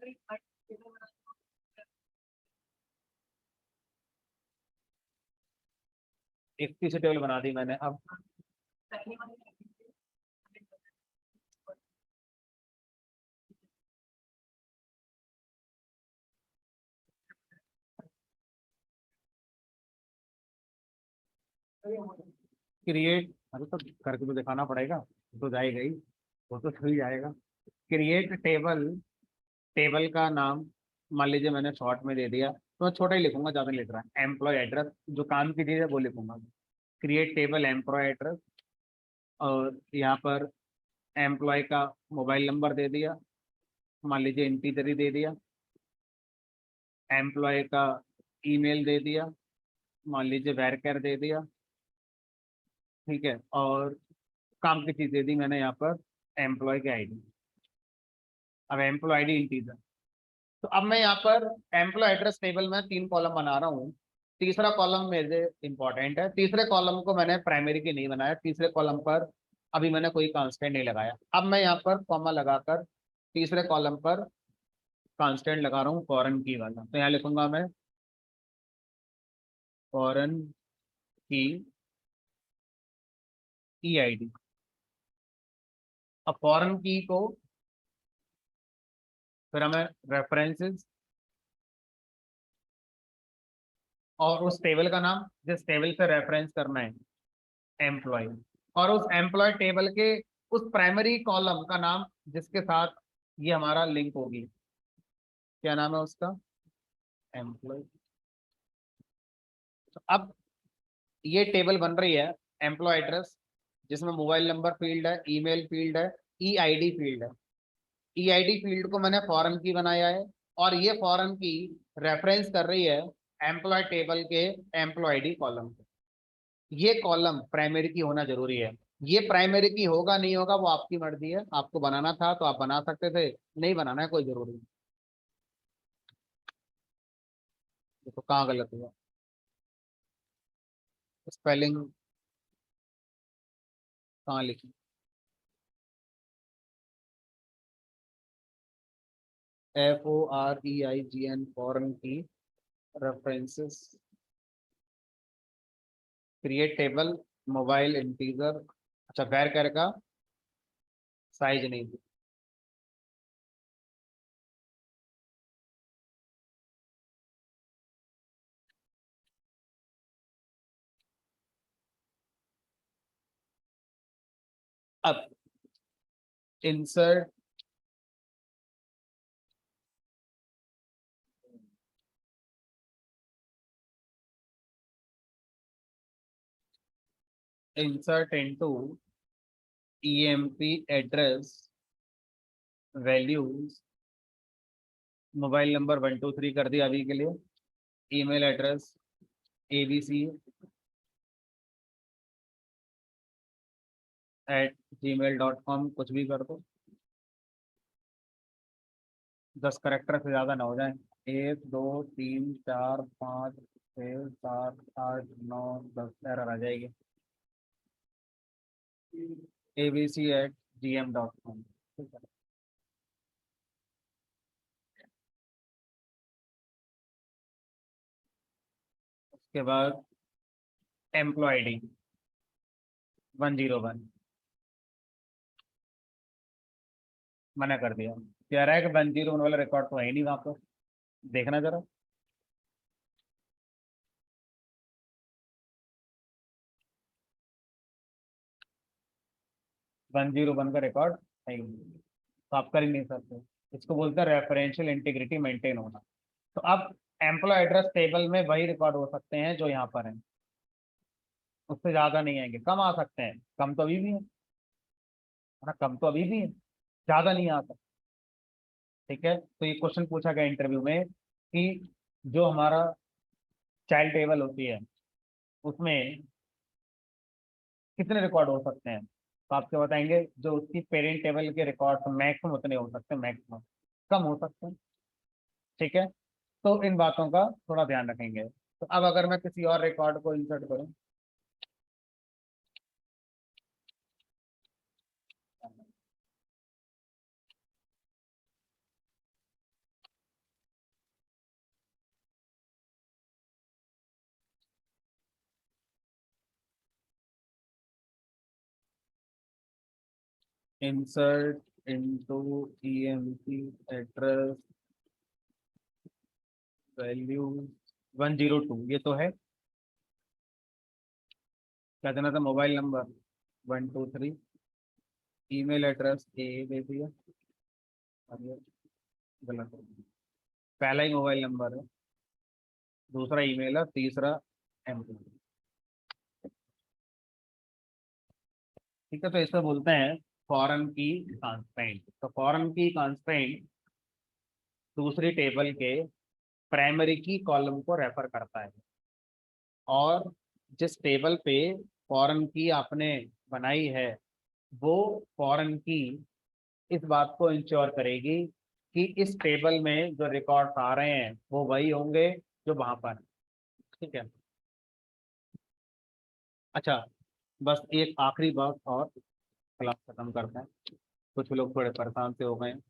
एक सी टेबल बना दी मैंने अब। क्रिएट, अरे तो करके तो दिखाना पड़ेगा, तो जाएगा ही, वो तो थोड़ी जाएगा। क्रिएट टेबल, टेबल का नाम मान लीजिए मैंने शॉर्ट में दे दिया, तो मैं छोटा ही लिखूंगा, ज्यादा नहीं लिख रहा है, एम्प्लॉय एड्रेस, जो काम की चीज है वो लिखूंगा। क्रिएट टेबल एम्प्लॉय एड्रेस, और यहाँ पर एम्प्लॉय का मोबाइल नंबर दे दिया, मान लीजिए इंटीजर ही दे दिया। एम्प्लॉय का ईमेल दे दिया, मान लीजिए वैरकर दे दिया। ठीक है, और काम की चीज दे दी मैंने यहाँ पर एम्प्लॉय की आईडी। अब एम्प्लॉय आईडी इंटीजर, तो अब मैं यहाँ पर एम्प्लॉय एड्रेस टेबल में 3 कॉलम बना रहा हूँ। तीसरा कॉलम मेरे इंपॉर्टेंट है, तीसरे कॉलम को मैंने प्राइमरी की नहीं बनाया, तीसरे कॉलम पर अभी मैंने कोई कांस्टेंट नहीं लगाया। अब मैं यहाँ पर कॉमा लगाकर तीसरे कॉलम पर कांस्टेंट लगा रहा हूँ फॉरेन की वाला, तो यहाँ लिखूंगा मैं फॉरेन की EID। अब फॉरेन की को फिर हमें रेफरेंसेस और उस टेबल का नाम जिस टेबल से रेफरेंस करना है, एम्प्लॉय, और उस एम्प्लॉय टेबल के उस प्राइमरी कॉलम का नाम जिसके साथ ये हमारा लिंक होगी, क्या नाम है उसका, एम्प्लॉय। तो अब ये टेबल बन रही है एम्प्लॉय एड्रेस, जिसमें मोबाइल नंबर फील्ड है, ईमेल फील्ड है, EID फील्ड है। EID फील्ड को मैंने फॉरेन की बनाया है, और ये फॉरेन की रेफरेंस कर रही है एम्प्लॉय टेबल के एम्प्लॉय ID कॉलम पे। ये कॉलम प्राइमरी की होना जरूरी है। ये प्राइमरी की होगा नहीं होगा वो आपकी मर्जी है, आपको बनाना था तो आप बना सकते थे, नहीं बनाना है कोई जरूरी नहीं। देखो कहाँ गलत हुआ, स्पेलिंग कहाँ लिखी, FOREIGN फॉरेन की references, create table, mobile integer, अच्छा वैर कर का साइज नहीं दी। अब insert, insert into EMP address values, mobile number 123 कर दिया अभी के लिए, ईमेल एड्रेस abc@gmail.com, कुछ भी कर दो, 10 करेक्टर से ज्यादा ना हो जाए। 1 2 3 4 5 6 7 8 9 10 एरर आ जाएगी। abc@gm.com, ठीक है। उसके बाद एम्प्लॉय ID 101, मना कर दिया, कह रहा है कि 101 वाला रिकॉर्ड तो है ही नहीं वहां पर, देखना जरा। 101 का रिकॉर्ड है ही नहीं, तो आप कर ही नहीं सकते। इसको बोलते हैं रेफरेंशियल इंटीग्रिटी मेंटेन होना। तो अब एम्प्लॉय एड्रेस टेबल में वही रिकॉर्ड हो सकते हैं जो यहाँ पर है, उससे ज्यादा नहीं आएंगे। कम आ सकते हैं, कम तो अभी भी है ना, कम तो अभी भी है, ज्यादा नहीं आ सकते। ठीक है, तो ये क्वेश्चन पूछा गया इंटरव्यू में कि जो हमारा चाइल्ड टेबल होती है उसमें कितने रिकॉर्ड हो सकते हैं, तो आपको बताएंगे जो उसकी पेरेंट टेबल के रिकॉर्ड मैक्सिमम उतने हो सकते हैं, मैक्सिमम, कम हो सकते हैं। ठीक है, तो इन बातों का थोड़ा ध्यान रखेंगे। तो अब अगर मैं किसी और रिकॉर्ड को इंसर्ट करूं, insert into EMP address value 102, ये तो है। क्या देना था, mobile number 123, email address A दे दिया, और ये गलत है। पहला ही मोबाइल नंबर है, दूसरा ईमेल है, तीसरा एम्प्लॉय। ठीक है, तो इसको बोलते हैं फॉरेन की कंस्ट्रेंट। तो फॉरेन की कंस्ट्रेंट दूसरी टेबल के प्राइमरी की कॉलम को रेफर करता है, और जिस टेबल पे फॉरेन की आपने बनाई है वो फॉरेन की इस बात को इंश्योर करेगी कि इस टेबल में जो रिकॉर्ड्स आ रहे हैं वो वही होंगे जो वहां पर हैं। ठीक है, अच्छा, बस एक आखिरी बात और क्लास खत्म करते हैं। कुछ लोग थोड़े परेशान से हो गए हैं।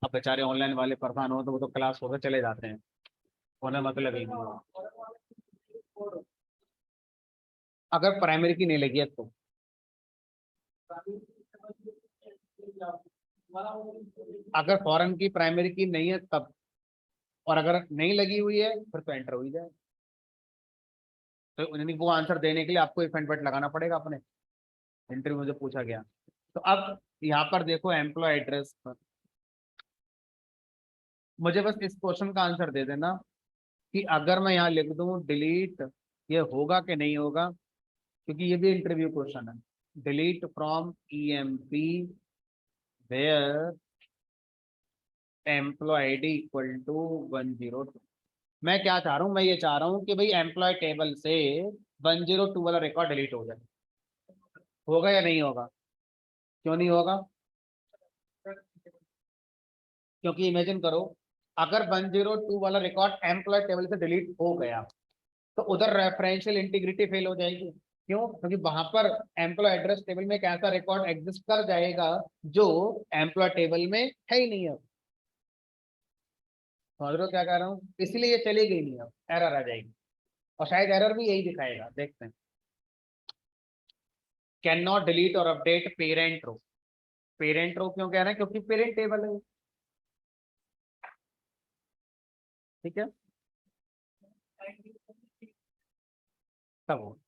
अब बेचारे ऑनलाइन वाले परेशान हो तो वो तो क्लास होकर चले जाते हैं, उन्हें मतलब ही नहीं है। अगर प्राइमरी की नहीं लगी है तो, अगर फॉरेन की प्राइमरी की नहीं है तब, और अगर नहीं लगी हुई है फिर तो एंटर हो ही जाए। तो यानी वो आंसर देने के लिए आपको इफ बट लगाना पड़ेगा अपने इंटरव्यू में जो पूछा गया। तो अब यहाँ पर देखो एम्प्लॉय एड्रेस पर, मुझे बस इस क्वेश्चन का आंसर दे देना कि अगर मैं यहाँ लिख दूं डिलीट, ये होगा कि नहीं होगा, क्योंकि ये भी इंटरव्यू क्वेश्चन है। Delete from EMP where employ ID equal to 102। मैं क्या चाह रहा हूँ, मैं ये चाह रहा हूँ कि भाई एम्प्लॉय टेबल से 102 वाला रिकॉर्ड डिलीट हो जाए। होगा या नहीं होगा? क्यों नहीं होगा? क्योंकि इमेजिन करो, अगर 102 वाला रिकॉर्ड एम्प्लॉय टेबल से डिलीट हो गया तो उधर रेफरेंशियल इंटीग्रिटी फेल हो जाएगी। क्यों? क्योंकि वहां पर एम्प्लॉय एड्रेस टेबल में एक ऐसा रिकॉर्ड एग्जिस्ट कर जाएगा जो एम्प्लॉय टेबल में है ही नहीं है। समझ रहे हो क्या कह रहा हूँ? इसलिए ये चलेगी नहीं, अब एरर आ जाएगी, और शायद एरर भी यही दिखाएगा, देखते हैं। कैन नॉट डिलीट और अपडेट पेरेंट रो। पेरेंट रो क्यों कह रहे हैं? क्योंकि पेरेंट टेबल है। ठीक है, तब हो,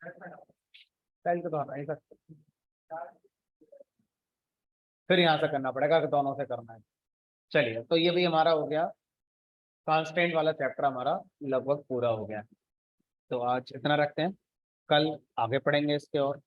पहले तो आप ऐसा, फिर यहाँ से करना पड़ेगा कि दोनों से करना है। चलिए, तो ये भी हमारा हो गया, कांस्टेंट वाला चैप्टर हमारा लगभग पूरा हो गया। तो आज इतना रखते हैं, कल आगे पढ़ेंगे इसके और